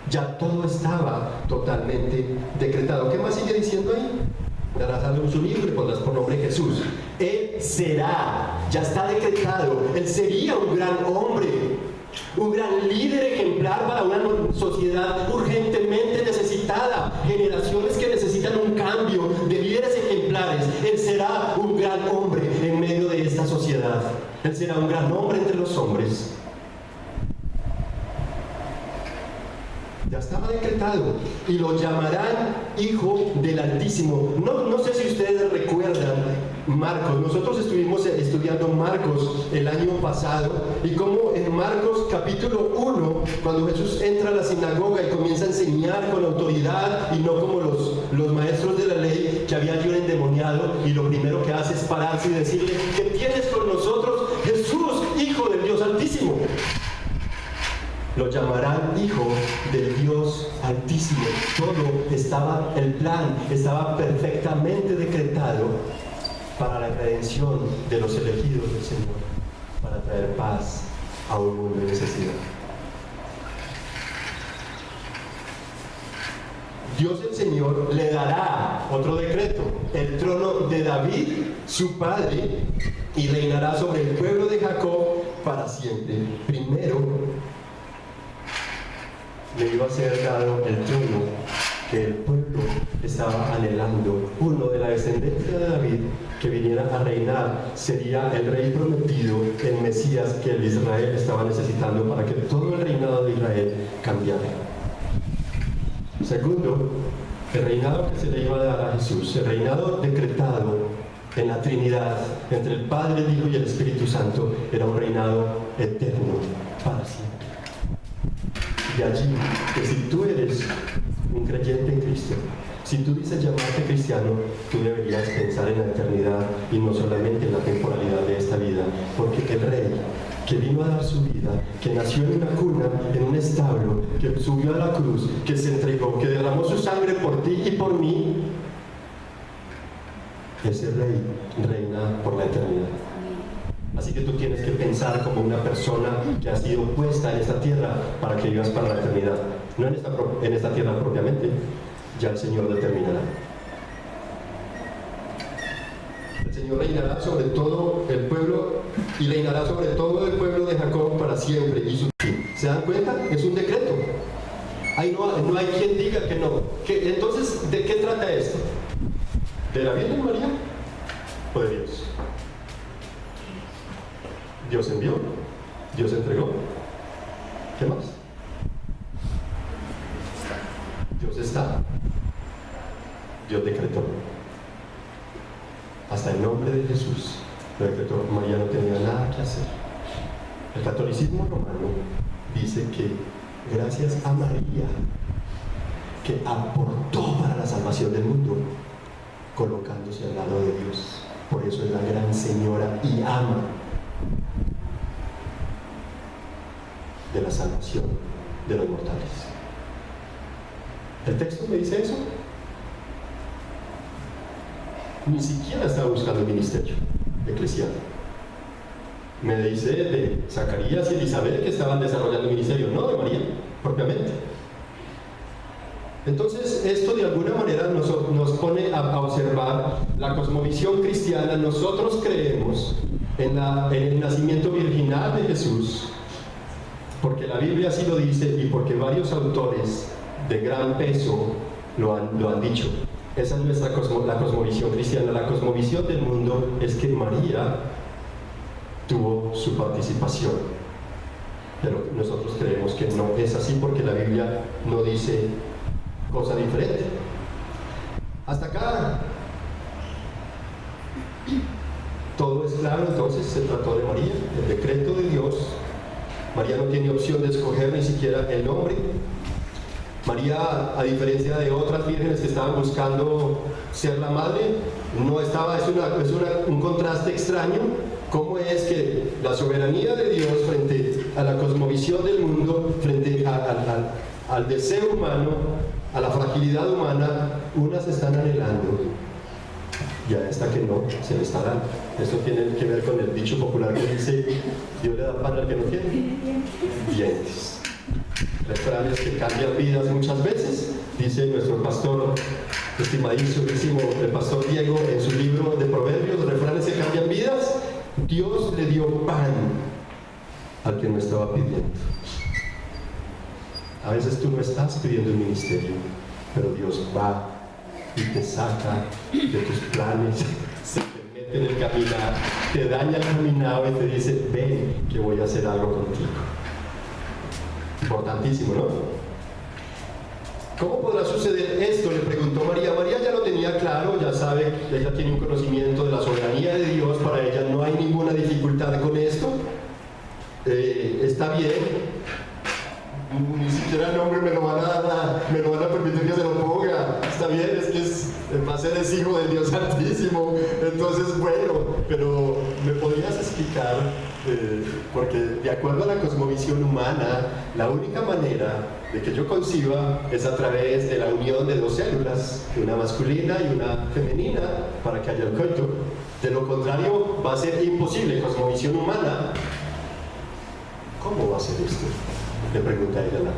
Ya todo estaba totalmente decretado. ¿Qué más sigue diciendo ahí? Darás a luz un hijo y le pondrás por nombre Jesús. Él será, ya está decretado, él sería un gran hombre, un gran líder ejemplar para una sociedad urgentemente necesitada, generaciones que necesitan un cambio de líderes ejemplares. Él será un gran hombre en medio de esta sociedad. Él será un gran hombre entre los hombres. Ya estaba decretado, y lo llamarán Hijo del Altísimo. No sé si ustedes recuerdan Marcos. Nosotros estuvimos estudiando Marcos el año pasado, y como en Marcos capítulo 1, cuando Jesús entra a la sinagoga y comienza a enseñar con autoridad, y no como los maestros de la ley que habían un endemoniado, y lo primero que hace es pararse y decirle, ¿qué tienes con nosotros, Jesús, Hijo del Dios Altísimo? Lo llamarán Hijo del Dios Altísimo. Todo estaba, el plan estaba perfectamente decretado para la redención de los elegidos del Señor, para traer paz a un mundo de necesidad. Dios el Señor le dará otro decreto, el trono de David, su padre, y reinará sobre el pueblo de Jacob para siempre. Primero, le iba a ser dado el trono que el pueblo estaba anhelando. Uno de la descendencia de David que viniera a reinar sería el rey prometido, el Mesías que el Israel estaba necesitando para que todo el reinado de Israel cambiara. Segundo, el reinado que se le iba a dar a Jesús, el reinado decretado en la Trinidad entre el Padre, el Hijo y el Espíritu Santo, era un reinado eterno para siempre. De allí que si tú eres un creyente en Cristo, si tú dices llamarte cristiano, tú deberías pensar en la eternidad y no solamente en la temporalidad de esta vida, porque el Rey que vino a dar su vida, que nació en una cuna, en un establo, que subió a la cruz, que se entregó, que derramó su sangre por ti y por mí, ese Rey reina por la eternidad. Así que tú tienes que pensar como una persona que ha sido puesta en esta tierra para que vivas para la eternidad. No en esta tierra propiamente, ya el Señor determinará. El Señor reinará sobre todo el pueblo y reinará sobre todo el pueblo de Jacob para siempre. Y ¿se dan cuenta? Es un decreto. Ahí no hay quien diga que no. Entonces, ¿de qué trata esto? ¿De la Virgen María o de Dios? Dios envió, Dios entregó. ¿Qué más? Dios está. Dios decretó. Hasta el nombre de Jesús lo decretó. María no tenía nada que hacer. El catolicismo romano dice que gracias a María, que aportó para la salvación del mundo, colocándose al lado de Dios. Por eso es la gran señora y ama de la salvación de los mortales. ¿El texto me dice eso? Ni siquiera estaba buscando el ministerio eclesial. Me dice de Zacarías y Elizabeth que estaban desarrollando el ministerio, no de María, propiamente. Entonces, esto de alguna manera nos pone a observar la cosmovisión cristiana. Nosotros creemos en el nacimiento virginal de Jesús, porque la Biblia así lo dice y porque varios autores de gran peso lo han dicho. Esa es la cosmovisión cristiana. La cosmovisión del mundo es que María tuvo su participación, pero nosotros creemos que no es así porque la Biblia no dice cosa diferente. Hasta acá todo es claro. Entonces se trató de María, el decreto de Dios. María no tiene opción de escoger ni siquiera el nombre. María, a diferencia de otras vírgenes que estaban buscando ser la madre, no estaba, es un contraste extraño. ¿Cómo es que la soberanía de Dios frente a la cosmovisión del mundo, frente al deseo humano, a la fragilidad humana, unas están anhelando y a esta que no, se le está dando? Esto tiene que ver con el dicho popular que dice: Dios le da pan al que no tiene dientes. Refranes que cambian vidas muchas veces. Dice nuestro pastor estimadísimo, el pastor Diego, en su libro de Proverbios, refranes que cambian vidas. Dios le dio pan al que no estaba pidiendo. A veces tú no estás pidiendo el ministerio, pero Dios va y te saca de tus planes, se te mete en el caminar, te daña el caminado y te dice: ven, que voy a hacer algo contigo. Importantísimo, ¿no? ¿Cómo podrá suceder esto?, le preguntó María. María ya lo tenía claro, ya sabe, ella tiene un conocimiento de la soberanía de Dios, para ella no hay ninguna dificultad con esto. Está bien, ni siquiera el nombre me lo van a permitir que se lo ponga. Está bien, es que va a ser es hijo del Dios Altísimo. Entonces, bueno, pero ¿me podrías explicar? Porque de acuerdo a la cosmovisión humana, la única manera de que yo conciba es a través de la unión de dos células, una masculina y una femenina, para que haya el coito. De lo contrario, va a ser imposible, cosmovisión humana. ¿Cómo va a ser esto?, le pregunta ella a la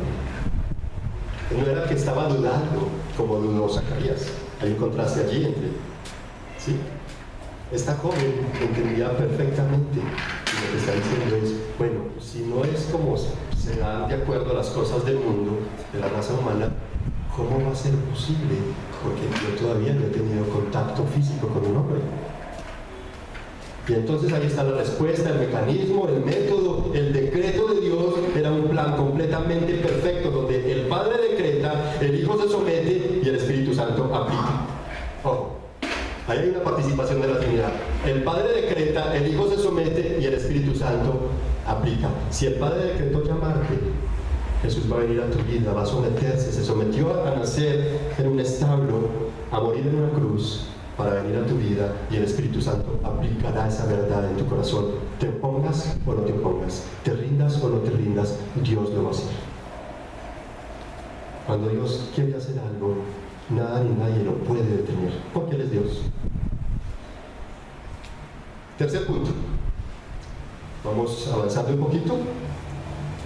Biblia. No era que estaba dudando, como dudó Zacarías. Hay un contraste allí entre, ¿sí? Esta joven entendía perfectamente, y lo que está diciendo es: bueno, si no es como se dan de acuerdo a las cosas del mundo, de la raza humana, ¿cómo va a ser posible? Porque yo todavía no he tenido contacto físico con un hombre. Y entonces ahí está la respuesta, el mecanismo, el método, el decreto de Dios. Era un plan completamente perfecto, donde el Padre decreta, el Hijo se somete y el Espíritu Santo aplica. Ojo, ahí hay una participación de la Trinidad. El Padre decreta, el Hijo se somete y el Espíritu Santo aplica. Si el Padre decretó llamarte, Jesús va a venir a tu vida, va a someterse. Se sometió a nacer en un establo, a morir en una cruz, para venir a tu vida, y el Espíritu Santo aplicará esa verdad en tu corazón. Te pongas o no te pongas, te rindas o no te rindas, Dios lo va a hacer. Cuando Dios quiere hacer algo, nada ni nadie lo puede detener, porque Él es Dios. Tercer punto. Vamos avanzando un poquito.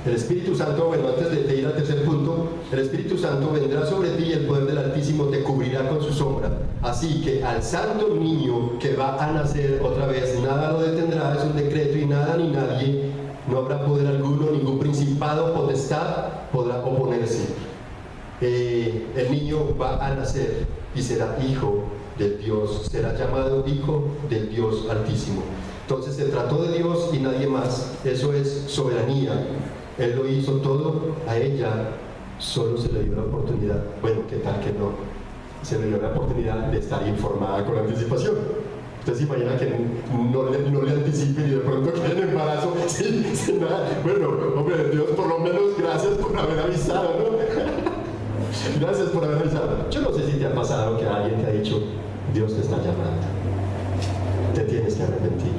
El Espíritu Santo, bueno, antes de ir al tercer punto, el Espíritu Santo vendrá sobre ti y el poder del Altísimo te cubrirá con su sombra. Así que al santo niño que va a nacer otra vez, nada lo detendrá, es un decreto y nada ni nadie, no habrá poder alguno, ningún principado, potestad podrá oponerse. El niño va a nacer y será hijo del Dios, será llamado hijo del Dios Altísimo. Entonces se trató de Dios y nadie más, eso es soberanía. Él lo hizo todo, a ella solo se le dio la oportunidad, bueno, ¿qué tal que no? Se le dio la oportunidad de estar informada con anticipación. Usted se imagina que no le anticipen y de pronto quede en embarazo sin nada. Bueno, hombre, Dios, por lo menos gracias por haber avisado, ¿no? Gracias por haber avisado. Yo no sé si te ha pasado que alguien te ha dicho, Dios te está llamando, te tienes que arrepentir,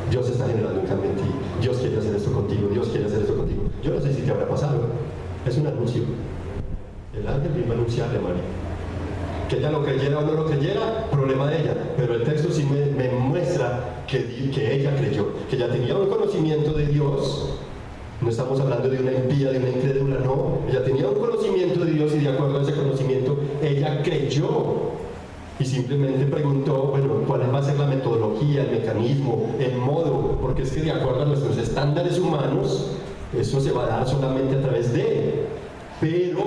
Dios está generando un cambio en ti, Dios quiere hacer esto contigo, Dios quiere hacer esto contigo. Yo no sé si te habrá pasado, es un anuncio. El ángel vino a anunciarle a María. Que ella lo creyera o no lo creyera, problema de ella, pero el texto sí me muestra que ella creyó, que ella tenía un conocimiento de Dios. No estamos hablando de una impía, de una incrédula, no. Ella tenía un conocimiento de Dios y de acuerdo a ese conocimiento, ella creyó. Y simplemente preguntó, bueno, ¿cuál va a ser la metodología, el mecanismo, el modo? Porque es que de acuerdo a nuestros estándares humanos, eso se va a dar solamente a través de él. Pero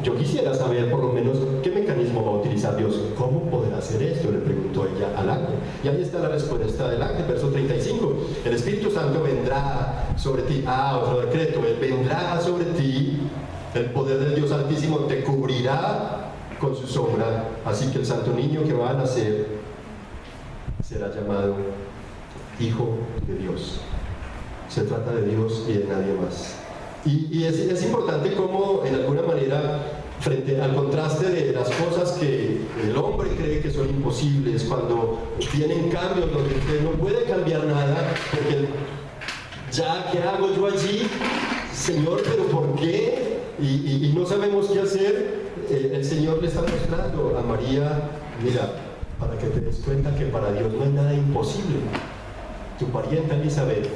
yo quisiera saber por lo menos qué mecanismo va a utilizar Dios. ¿Cómo podrá hacer esto? Le preguntó ella al ángel. Y ahí está la respuesta del ángel, verso 35. El Espíritu Santo vendrá sobre ti. Otro decreto. Él vendrá sobre ti. El poder del Dios Altísimo te cubrirá con su sombra. Así que el santo niño que va a nacer será llamado Hijo de Dios. Se trata de Dios y de nadie más. Y es importante cómo, en alguna manera, frente al contraste de las cosas que el hombre cree que son imposibles, cuando vienen cambios donde usted no puede cambiar nada, porque ya, ¿qué hago yo allí? Señor, ¿pero por qué? Y no sabemos qué hacer. El Señor le está mostrando a María, mira, para que te des cuenta que para Dios no hay nada imposible. Tu parienta Elizabeth,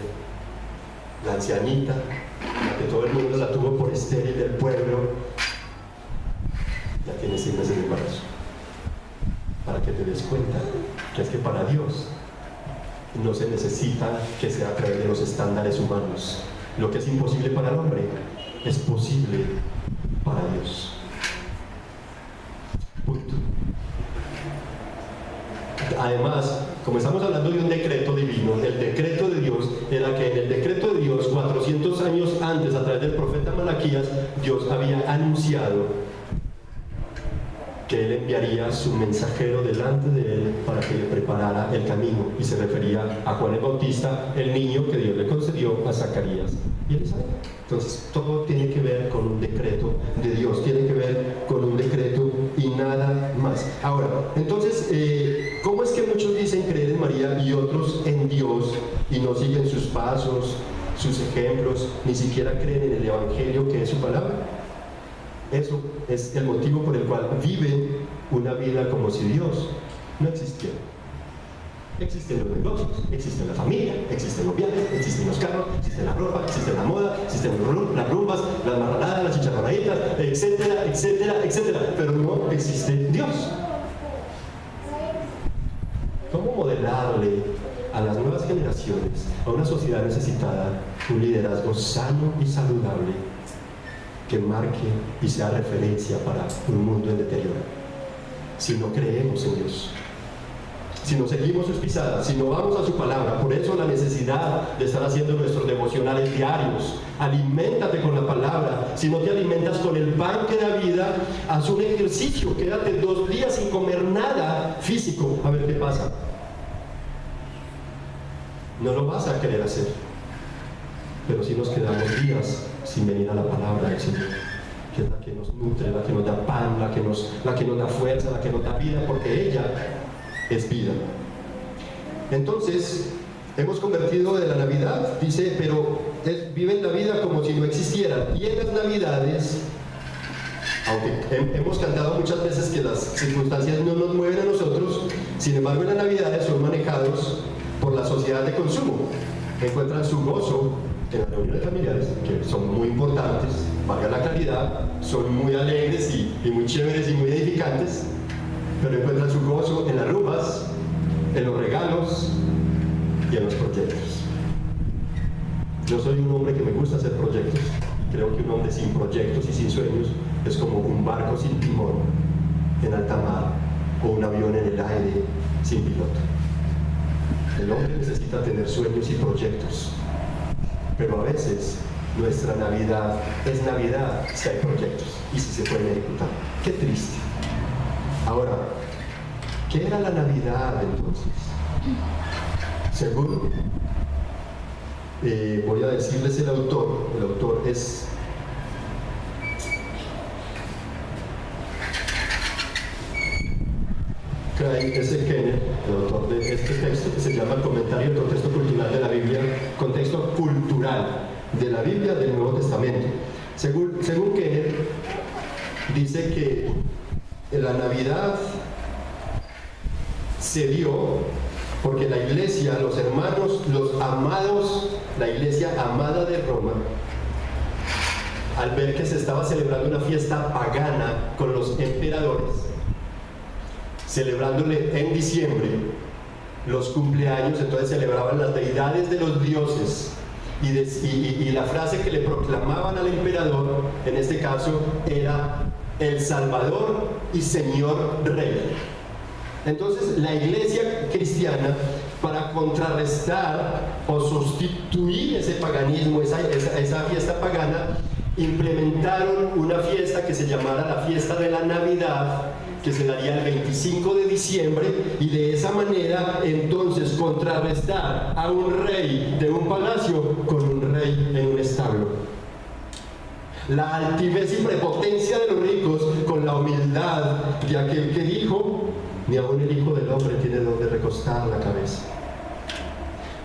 la ancianita, la que todo el mundo la tuvo por estéril del pueblo, ya tiene 6 meses de embarazo. Para que te des cuenta que es que para Dios no se necesita que sea a través de los estándares humanos. Lo que es imposible para el hombre es posible para Dios. Punto. Además, como estamos hablando de un decreto divino, el decreto de Dios era que en el decreto de Dios, 400 años antes, a través del profeta Malaquías, Dios había anunciado que Él enviaría su mensajero delante de Él para que le preparara el camino, y se refería a Juan el Bautista, el niño que Dios le concedió a Zacarías y Elizabeth. Entonces, todo tiene que ver con un decreto de Dios, tiene que ver con un decreto y nada más. Ahora, entonces, ¿cómo es que muchos dicen creer en María y otros en Dios y no siguen sus pasos, sus ejemplos, ni siquiera creen en el Evangelio que es su palabra? Eso es el motivo por el cual viven una vida como si Dios no existiera. Existen los negocios, existe la familia, existen los viajes, existen los carros, existe la ropa, existe la moda, existen las rumbas, las marranadas, las chicharronaditas, etcétera, etcétera, etcétera. Pero no existe Dios. ¿Cómo modelarle a las nuevas generaciones, a una sociedad necesitada, un liderazgo sano y saludable que marque y sea referencia para un mundo en deterioro? Si no creemos en Dios, si no seguimos sus pisadas, si no vamos a su palabra. Por eso la necesidad de estar haciendo nuestros devocionales diarios. Aliméntate con la palabra. Si no te alimentas con el pan que da vida, haz un ejercicio, quédate 2 días sin comer nada físico, a ver qué pasa. No lo vas a querer hacer, pero si nos quedamos días sin venir a la palabra del Señor, que es la que nos nutre, la que nos da pan, la que nos da fuerza, la que nos da vida, porque ella es vida. Entonces, hemos convertido de la Navidad, dice, pero viven la vida como si no existiera. Y en las Navidades, aunque hemos cantado muchas veces que las circunstancias no nos mueven a nosotros, sin embargo en las Navidades son manejados por la sociedad de consumo. Encuentran su gozo en las reuniones familiares, que son muy importantes, valga la claridad, son muy alegres y muy chéveres y muy edificantes, pero encuentran su gozo en las rumbas, en los regalos y en los proyectos. Yo soy un hombre que me gusta hacer proyectos. Creo que un hombre sin proyectos y sin sueños es como un barco sin timón en alta mar o un avión en el aire sin piloto. El hombre necesita tener sueños y proyectos, pero a veces nuestra Navidad es Navidad si hay proyectos y si se pueden ejecutar. ¡Qué triste! Ahora, ¿qué era la Navidad entonces? Según voy a decirles el autor es Craig S. Kenner, el autor de este texto que se llama El comentario del contexto cultural de la Biblia, contexto cultural de la Biblia del Nuevo Testamento. Según Kenner, dice que la Navidad se dio porque la iglesia, los hermanos, los amados, la iglesia amada de Roma, al ver que se estaba celebrando una fiesta pagana con los emperadores, celebrándole en diciembre los cumpleaños, entonces celebraban las deidades de los dioses y la frase que le proclamaban al emperador, en este caso, era el Salvador y Señor Rey. Entonces la iglesia cristiana, para contrarrestar o sustituir ese paganismo, esa fiesta pagana, implementaron una fiesta que se llamara la fiesta de la Navidad, que se daría el 25 de diciembre, y de esa manera entonces contrarrestar a un rey de un palacio con un rey en un establo. La altivez y prepotencia de los ricos con la humildad de aquel que dijo: ni aun el Hijo del Hombre tiene donde recostar la cabeza.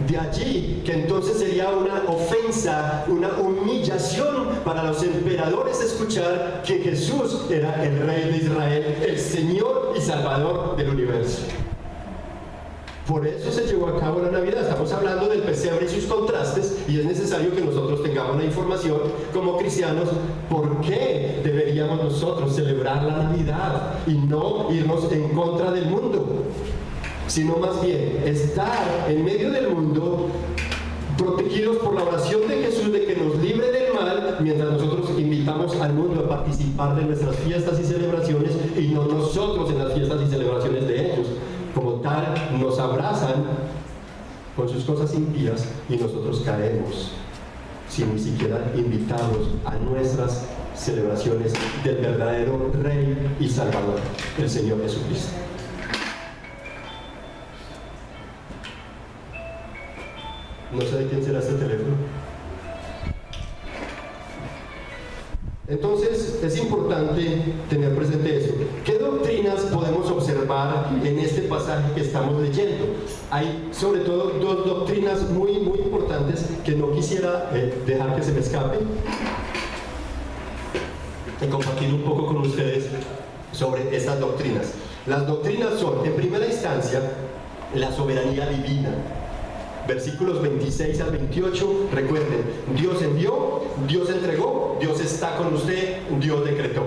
De allí que entonces sería una ofensa, una humillación para los emperadores escuchar que Jesús era el Rey de Israel, el Señor y Salvador del universo. Por eso se llevó a cabo la Navidad. Estamos hablando del pesebre y sus contrastes, y es necesario que nosotros tengamos la información como cristianos. ¿Por qué deberíamos nosotros celebrar la Navidad y no irnos en contra del mundo? Sino más bien estar en medio del mundo, protegidos por la oración de Jesús de que nos libre del mal, mientras nosotros invitamos al mundo a participar de nuestras fiestas y celebraciones, y no nosotros en las fiestas y celebraciones de ellos. Como tal, nos abrazan con sus cosas impías y nosotros caemos sin ni siquiera invitarlos a nuestras celebraciones del verdadero Rey y Salvador, el Señor Jesucristo. No sé de quién será este teléfono. Entonces es importante tener presente eso. ¿Qué doctrinas podemos observar en este pasaje que estamos leyendo? Hay sobre todo dos doctrinas muy importantes que no quisiera dejar que se me escapen y compartir un poco con ustedes sobre estas doctrinas. Las doctrinas son, en primera instancia, la soberanía divina. Versículos 26 al 28, recuerden, Dios envió, Dios entregó, Dios está con usted, Dios decretó.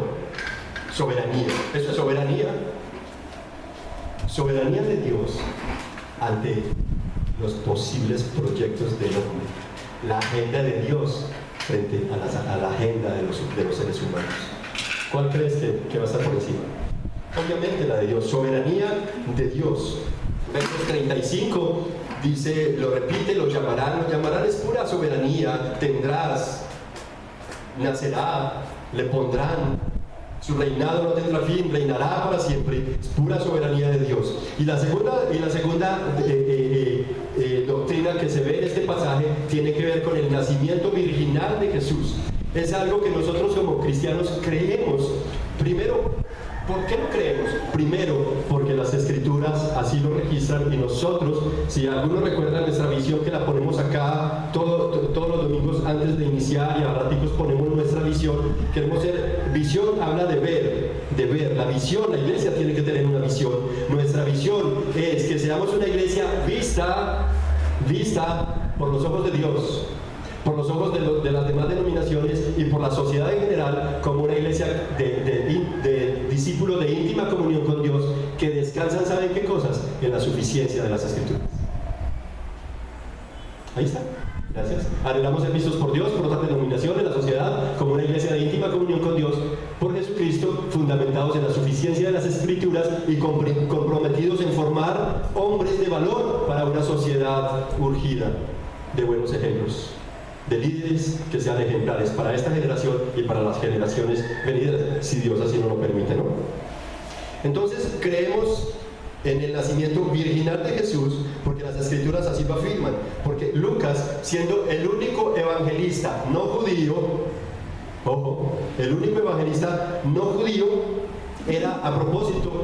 Soberanía, eso es soberanía. Soberanía de Dios ante los posibles proyectos del hombre. La agenda de Dios frente a la agenda de los seres humanos. ¿Cuál crees que va a estar por encima? Obviamente la de Dios, soberanía de Dios. Versos 35 dice, lo repite, lo llamarán es pura soberanía, tendrás, nacerá, le pondrán, su reinado no tendrá fin, reinará para siempre, es pura soberanía de Dios. Y la segunda doctrina que se ve en este pasaje tiene que ver con el nacimiento virginal de Jesús. Es algo que nosotros como cristianos creemos. Primero, ¿por qué lo creemos? Primero, porque las Escrituras así lo registran, y nosotros, si alguno recuerda nuestra visión que la ponemos acá todos los domingos antes de iniciar, y a raticos ponemos nuestra visión, queremos ser, visión habla de ver, la visión, la iglesia tiene que tener una visión. Nuestra visión es que seamos una iglesia vista por los ojos de Dios. por los ojos de las demás denominaciones y por la sociedad en general como una iglesia de discípulos de íntima comunión con Dios que descansan, ¿saben qué cosas? En la suficiencia de las Escrituras. Ahí está. Gracias. Anhelamos ser vistos por Dios, por otras denominaciones, la sociedad, como una iglesia de íntima comunión con Dios, por Jesucristo, fundamentados en la suficiencia de las Escrituras y comprometidos en formar hombres de valor para una sociedad urgida de buenos ejemplos, de líderes que sean ejemplares para esta generación y para las generaciones venideras, si Dios así nos lo permite, ¿no? Entonces, creemos en el nacimiento virginal de Jesús, porque las Escrituras así lo afirman, porque Lucas, siendo el único evangelista no judío, ojo, el único evangelista no judío,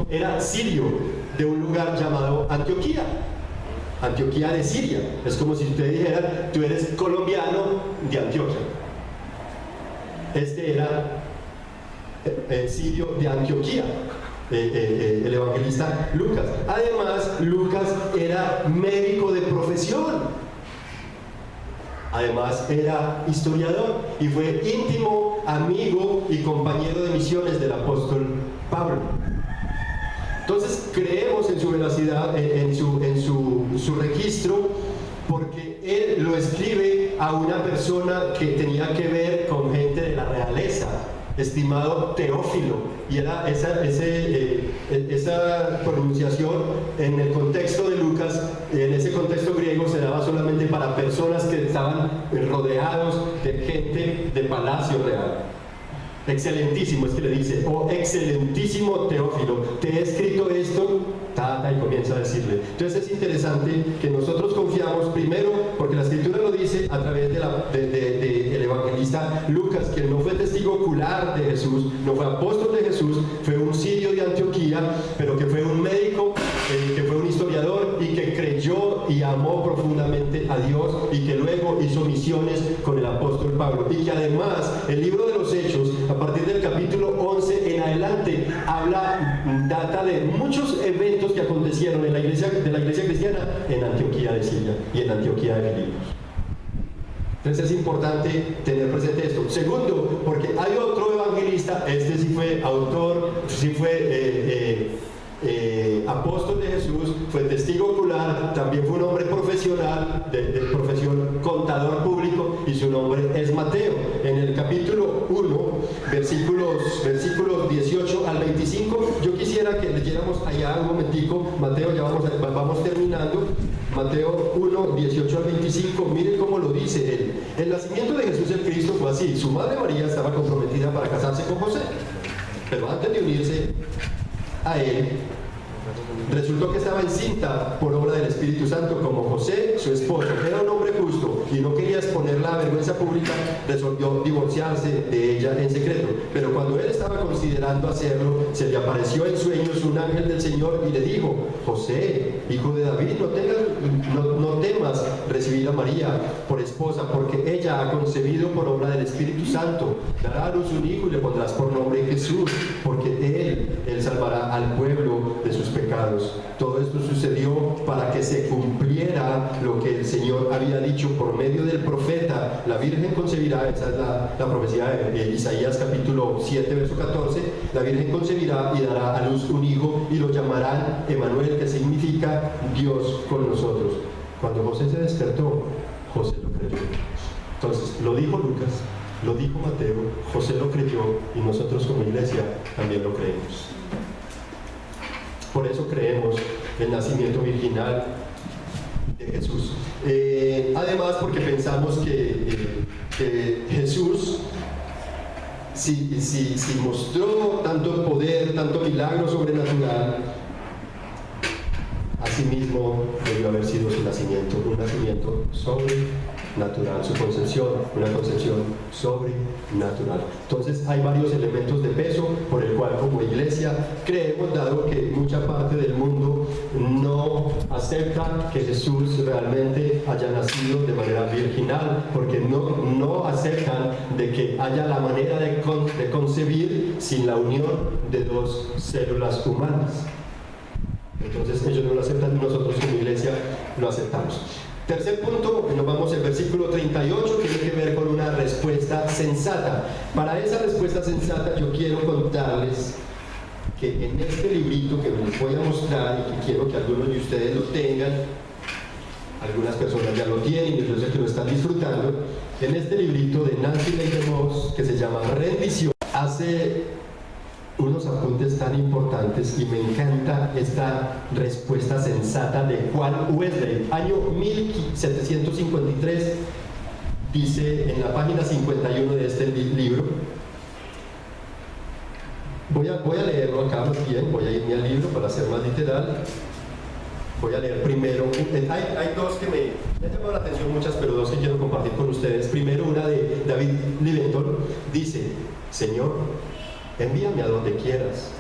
era sirio, de un lugar llamado Antioquía de Siria. Es como si usted dijera, tú eres colombiano de Antioquia. Este era sirio de Antioquía, el evangelista Lucas. Además, Lucas era médico de profesión. Además, era historiador y fue íntimo amigo y compañero de misiones del apóstol Pablo. Entonces, creemos en su veracidad, en su registro, porque él lo escribe a una persona que tenía que ver con gente de la realeza, estimado Teófilo, y era esa pronunciación en el contexto de Lucas, en ese contexto griego, se daba solamente para personas que estaban rodeados de gente de palacio real. Excelentísimo, es que le dice, oh excelentísimo Teófilo, te he escrito esto, y comienza a decirle. Entonces es interesante que nosotros confiamos primero, porque la Escritura lo dice a través del evangelista Lucas, que no fue testigo ocular de Jesús, no fue apóstol de Jesús, fue un sirio de Antioquía, pero que fue un médico, que fue un historiador y que creyó y amó profundamente a Dios y que luego hizo misiones con el apóstol Pablo, y que además el libro de los Hechos, a partir del capítulo 11 en adelante, data de muchos eventos que acontecieron de la iglesia cristiana en Antioquía de Siria y en Antioquía de Filipos. Entonces es importante tener presente esto. Segundo, porque hay otro evangelista, este sí fue autor, sí fue apóstol de Jesús, fue testigo ocular, también fue un hombre profesional, de profesión contador público, y su nombre es Mateo. En el capítulo 1, versículos 18 al 25, yo quisiera que leyéramos allá un momentico, Mateo, ya vamos terminando, Mateo 1, 18 al 25, miren cómo lo dice él. El nacimiento de Jesús el Cristo fue así: su madre María estaba comprometida para casarse con José, pero antes de unirse a él, resultó que estaba encinta por obra del Espíritu Santo. Como José, su esposo, era un hombre justo y no quería exponerla a vergüenza pública, resolvió divorciarse de ella en secreto. Pero cuando él estaba considerando hacerlo, se le apareció en sueños un ángel del Señor y le dijo: José, hijo de David, no temas recibir a María por esposa, porque ella ha concebido por obra del Espíritu Santo. Dará a luz un hijo y le pondrás por nombre Jesús, porque él salvará al pueblo de sus pecados. Todo esto sucedió para que se cumpliera lo que el Señor había dicho por medio del profeta: la Virgen concebirá. Esa es la profecía de Isaías capítulo 7 verso 14. La Virgen concebirá y dará a luz un hijo y lo llamarán Emanuel, que significa Dios con nosotros. Cuando José se despertó, José lo creyó. Entonces, lo dijo Lucas, lo dijo Mateo, José lo creyó, y nosotros como iglesia también lo creemos. Por eso creemos el nacimiento virginal de Jesús. Además, porque pensamos que Jesús, si mostró tanto poder, tanto milagro sobrenatural, asimismo debió haber sido su nacimiento, un nacimiento sobrenatural, su concepción, una concepción sobrenatural. Entonces hay varios elementos de peso por el cual como iglesia creemos, dado que mucha parte del mundo no acepta que Jesús realmente haya nacido de manera virginal, porque no aceptan de que haya la manera de concebir sin la unión de dos células humanas. Entonces ellos no lo aceptan, nosotros como iglesia lo aceptamos. Tercer punto, nos vamos al versículo 38, tiene que ver con una respuesta sensata. Para esa respuesta sensata yo quiero contarles que en este librito que les voy a mostrar y que quiero que algunos de ustedes lo tengan, algunas personas ya lo tienen y yo sé que lo están disfrutando, en este librito de Nancy Leigh Moss que se llama Rendición, hace unos apuntes tan importantes y me encanta esta respuesta sensata de Juan Wesley, año 1753, dice en la página 51 de este libro. Voy a leerlo acá más bien, voy a irme al libro para ser más literal. Voy a leer primero, hay dos que me han llamado la atención muchas, pero dos que quiero compartir con ustedes. Primero una de David Livingstone, dice: Señor, envíame a donde quieras,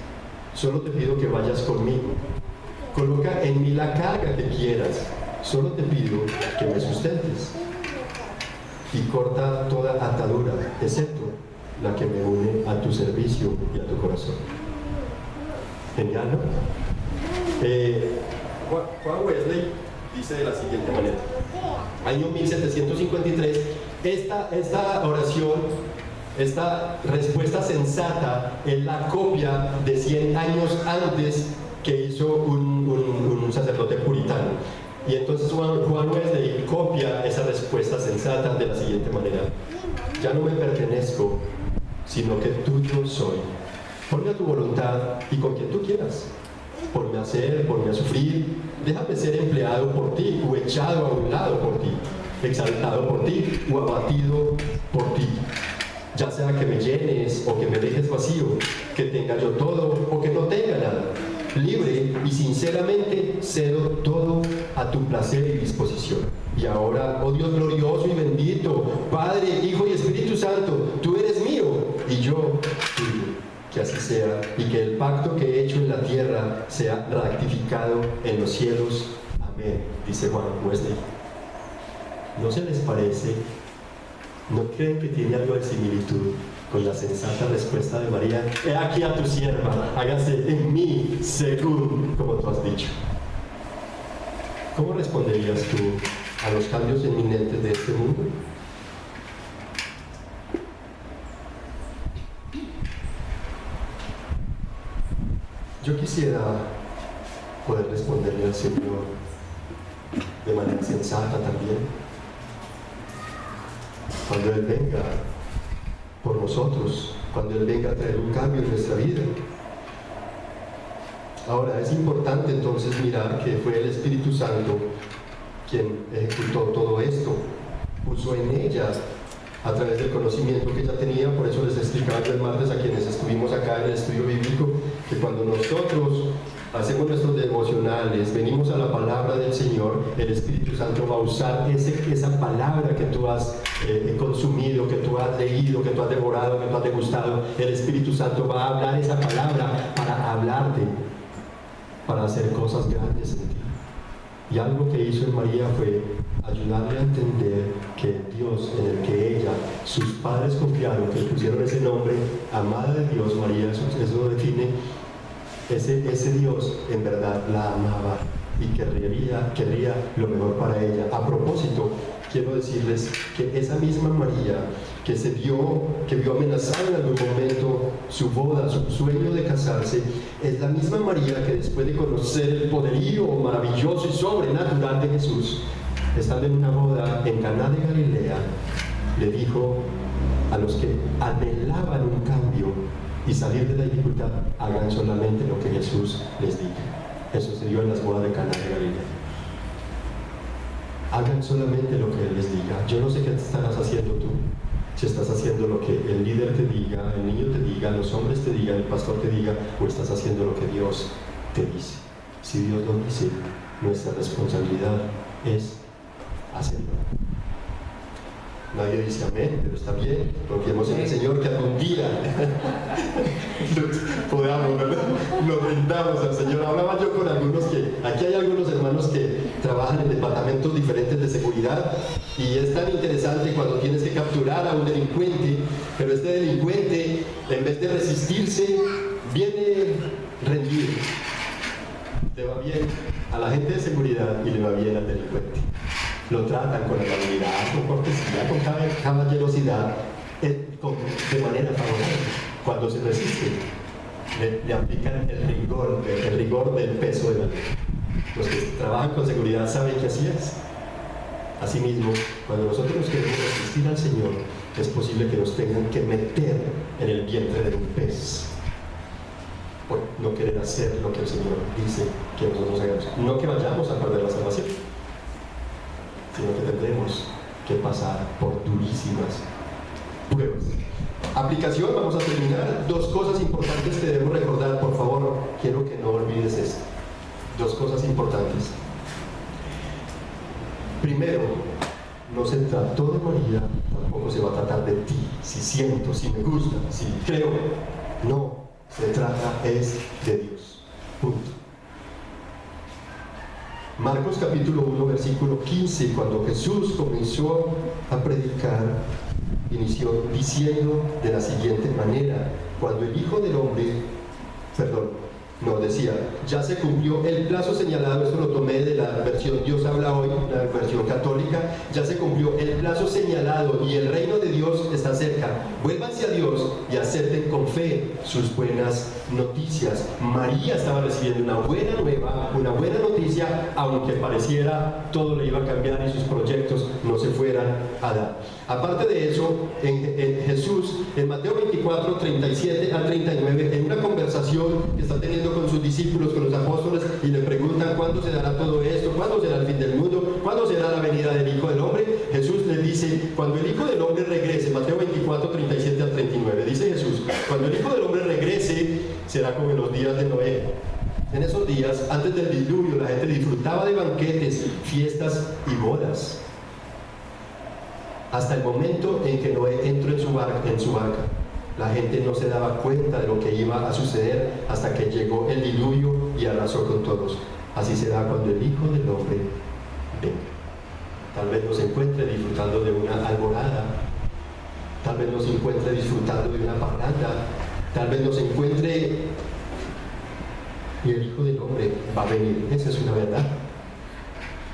solo te pido que vayas conmigo. Coloca en mí la carga que quieras, solo te pido que me sustentes. Y corta toda atadura, excepto la que me une a tu servicio y a tu corazón. Genial, ¿no? Juan Wesley dice de la siguiente manera, año 1753, esta oración, esta respuesta sensata es la copia de 100 años antes que hizo un sacerdote puritano. Y entonces Juan Wesley copia esa respuesta sensata de la siguiente manera: ya no me pertenezco, sino que tuyo soy. Ponme a tu voluntad y con quien tú quieras. Ponme a hacer, ponme a sufrir. Déjame ser empleado por ti o echado a un lado por ti, exaltado por ti o abatido por ti. Ya sea que me llenes o que me dejes vacío, que tenga yo todo o que no tenga nada. Libre y sinceramente cedo todo a tu placer y disposición. Y ahora, oh Dios glorioso y bendito, Padre, Hijo y Espíritu Santo, tú eres mío y yo tuyo. Que así sea, y que el pacto que he hecho en la tierra sea ratificado en los cielos. Amén, dice Juan Wesley. ¿No se les parece? ¿No creen que tiene algo de similitud con la sensata respuesta de María? He aquí a tu sierva, hágase en mí según como tú has dicho. ¿Cómo responderías tú a los cambios inminentes de este mundo? Yo quisiera poder responderle al Señor de manera sensata también. Cuando Él venga por nosotros, cuando Él venga a traer un cambio en nuestra vida. Ahora, es importante entonces mirar que fue el Espíritu Santo quien ejecutó todo esto, puso en ella a través del conocimiento que ella tenía. Por eso les explicaba yo el martes a quienes estuvimos acá en el estudio bíblico, que cuando nosotros hacemos nuestros devocionales, venimos a la palabra del Señor, el Espíritu Santo va a usar esa palabra que tú has consumido, que tú has leído, que tú has devorado, que tú has degustado. El Espíritu Santo va a hablar esa palabra para hablarte, para hacer cosas grandes en ti. Y algo que hizo en María fue ayudarle a entender que Dios, en el que ella, sus padres confiaron, que pusieron ese nombre, amada de Dios, María, eso lo define, ese Dios en verdad la amaba y querría lo mejor para ella. A propósito, quiero decirles que esa misma María que vio amenazada en algún momento su boda, su sueño de casarse, es la misma María que después de conocer el poderío maravilloso y sobrenatural de Jesús, estando en una boda en Caná de Galilea, le dijo a los que anhelaban un cambio y salir de la dificultad: hagan solamente lo que Jesús les diga. Eso se dio en las bodas de Caná de Galilea. Hagan solamente lo que Él les diga. Yo no sé qué estarás haciendo tú. Si estás haciendo lo que el líder te diga, el niño te diga, los hombres te digan, el pastor te diga, o estás haciendo lo que Dios te dice. Si Dios lo dice, nuestra responsabilidad es hacerlo. Nadie dice amén, pero está bien. Confiemos en el Señor que algún día podamos, ¿verdad? Nos rindamos al Señor. Hablaba yo con algunos aquí hay algunos hermanos que trabajan en departamentos diferentes de seguridad, y es tan interesante cuando tienes que capturar a un delincuente, pero este delincuente, en vez de resistirse, viene rendido. Le va bien a la gente de seguridad y le va bien al delincuente. lo tratan con amabilidad, con cortesía, con caballerosidad, de manera favorable. Cuando se resiste, le aplican el rigor del peso de la ley. Los que trabajan con seguridad saben que así es. Asimismo, cuando nosotros queremos resistir al Señor, es posible que nos tengan que meter en el vientre de un pez por no querer hacer lo que el Señor dice que nosotros hagamos. No que vayamos a perder la salvación, sino que tendremos que pasar por durísimas pruebas. Aplicación, vamos a terminar. 2 cosas importantes que debemos recordar, por favor, quiero que no olvides esto. 2 cosas importantes. Primero, no se trató de María, tampoco se va a tratar de ti, si siento, si me gusta, si creo. No, se trata es de Dios. Punto. Marcos capítulo 1, versículo 15, cuando Jesús comenzó a predicar, inició diciendo de la siguiente manera: cuando el Hijo del Hombre, decía, ya se cumplió el plazo señalado. Esto lo tomé de la versión Dios habla hoy, la versión católica. Ya se cumplió el plazo señalado y el reino de Dios está cerca. Vuélvanse a Dios y acepten con fe sus buenas noticias. María estaba recibiendo una buena nueva, una buena noticia, aunque pareciera todo le iba a cambiar y sus proyectos no se fueran a dar. Aparte de eso, en Jesús, en Mateo 24, 37 al 39, en una conversación que está teniendo con sus discípulos, con los apóstoles, y le preguntan cuándo se dará todo esto, cuándo será el fin del mundo, cuándo será la venida del Hijo del Hombre. Jesús les dice, cuando el Hijo del Hombre regrese, Mateo 24, 37 al 39, dice Jesús, cuando el Hijo del Hombre regrese, será como en los días de Noé. En esos días, antes del diluvio, la gente disfrutaba de banquetes, fiestas y bodas, hasta el momento en que Noé entró en su barca. La gente no se daba cuenta de lo que iba a suceder hasta que llegó el diluvio y arrasó con todos. Así será cuando el Hijo del Hombre venga. Tal vez nos encuentre disfrutando de una alborada, tal vez nos encuentre disfrutando de una parranda, tal vez nos encuentre y el Hijo del Hombre va a venir. Esa es una verdad.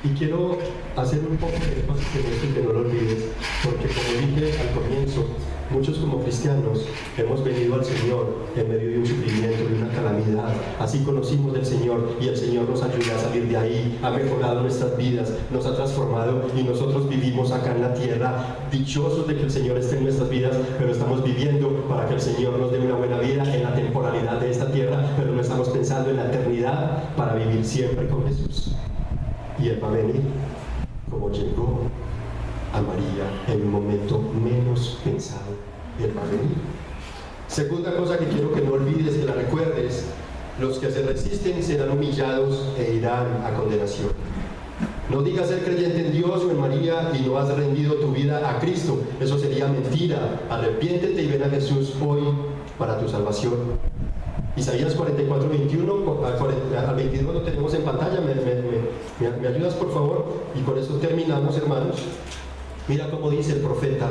Y quiero hacer un poco de énfasis en esto y que no lo olvides, porque como dije al comienzo, muchos como cristianos hemos venido al Señor en medio de un sufrimiento, de una calamidad. Así conocimos del Señor y el Señor nos ayuda a salir de ahí, ha mejorado nuestras vidas, nos ha transformado y nosotros vivimos acá en la tierra dichosos de que el Señor esté en nuestras vidas, pero estamos viviendo para que el Señor nos dé una buena vida en la temporalidad de esta tierra, pero no estamos pensando en la eternidad para vivir siempre con Jesús. Y Él va a venir como llegó a María en un momento menos pensado. Él va a venir. Segunda cosa que quiero que no olvides, que la recuerdes: los que se resisten serán humillados e irán a condenación. No digas ser creyente en Dios o en María y no has rendido tu vida a Cristo. Eso sería mentira. Arrepiéntete y ven a Jesús hoy para tu salvación. Isaías 44, 21 al 22 lo tenemos en pantalla. ¿Me ayudas, por favor? Y con eso terminamos, hermanos. Mira cómo dice el profeta,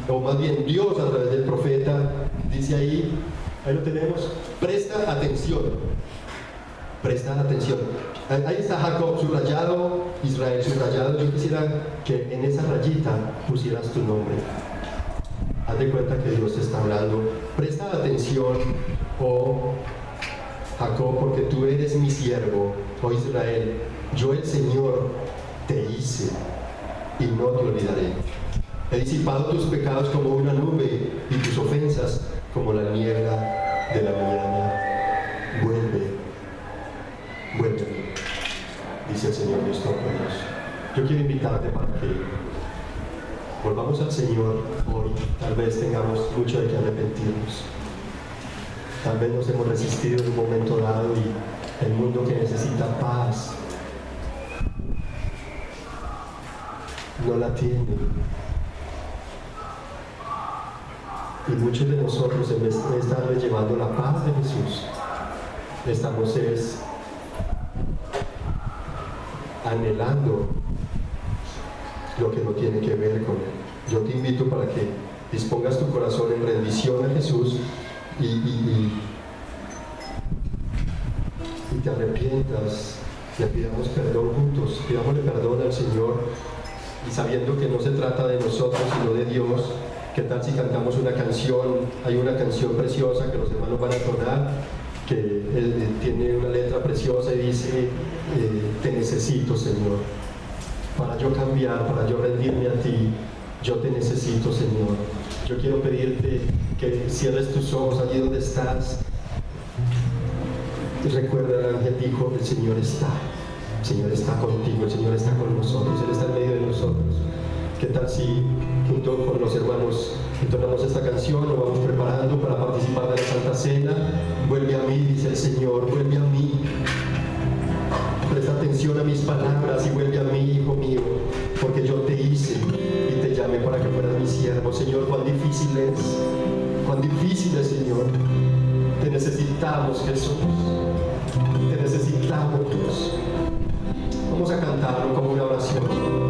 o más bien Dios a través del profeta, dice ahí lo tenemos, presta atención. Presta atención. Ahí está Jacob subrayado, Israel subrayado. Yo quisiera que en esa rayita pusieras tu nombre. Haz de cuenta que Dios te está hablando. Presta atención, oh Jacob, porque tú eres mi siervo, oh Israel. Yo el Señor te hice y no te olvidaré. He disipado tus pecados como una nube y tus ofensas como la niebla de la mañana. Vuelve, dice el Señor Dios Todopoderoso. Yo quiero invitarte para que volvamos al Señor hoy. Tal vez tengamos mucho de qué arrepentirnos. Tal vez nos hemos resistido en un momento dado y el mundo que necesita paz no la tiene. Y muchos de nosotros, en vez de estarle llevando la paz de Jesús, estamos anhelando lo que no tiene que ver con Él. Yo te invito para que dispongas tu corazón en rendición a Jesús y te arrepientas le pidamos perdón juntos, pidámosle perdón al Señor y sabiendo que no se trata de nosotros sino de Dios. ¿Qué tal si cantamos una canción? Hay una canción preciosa que los hermanos van a entonar, que tiene una letra preciosa y dice, te necesito, Señor, para yo cambiar, para yo rendirme a ti, yo te necesito, Señor. Yo quiero pedirte que cierres tus ojos allí donde estás. Y recuerda, el ángel dijo, el Señor está contigo, el Señor está con nosotros, Él está en medio de nosotros. ¿Qué tal si junto con los hermanos entonamos esta canción, nos vamos preparando para participar de la Santa Cena? Vuelve a mí, dice el Señor, vuelve a mí. Presta atención a mis palabras y vuelve a mí, hijo mío, porque yo te hice y te llamé para que fueras mi siervo. Señor, cuán difícil es, Señor. Te necesitamos, Jesús. Te necesitamos, Dios. Vamos a cantarlo como una oración.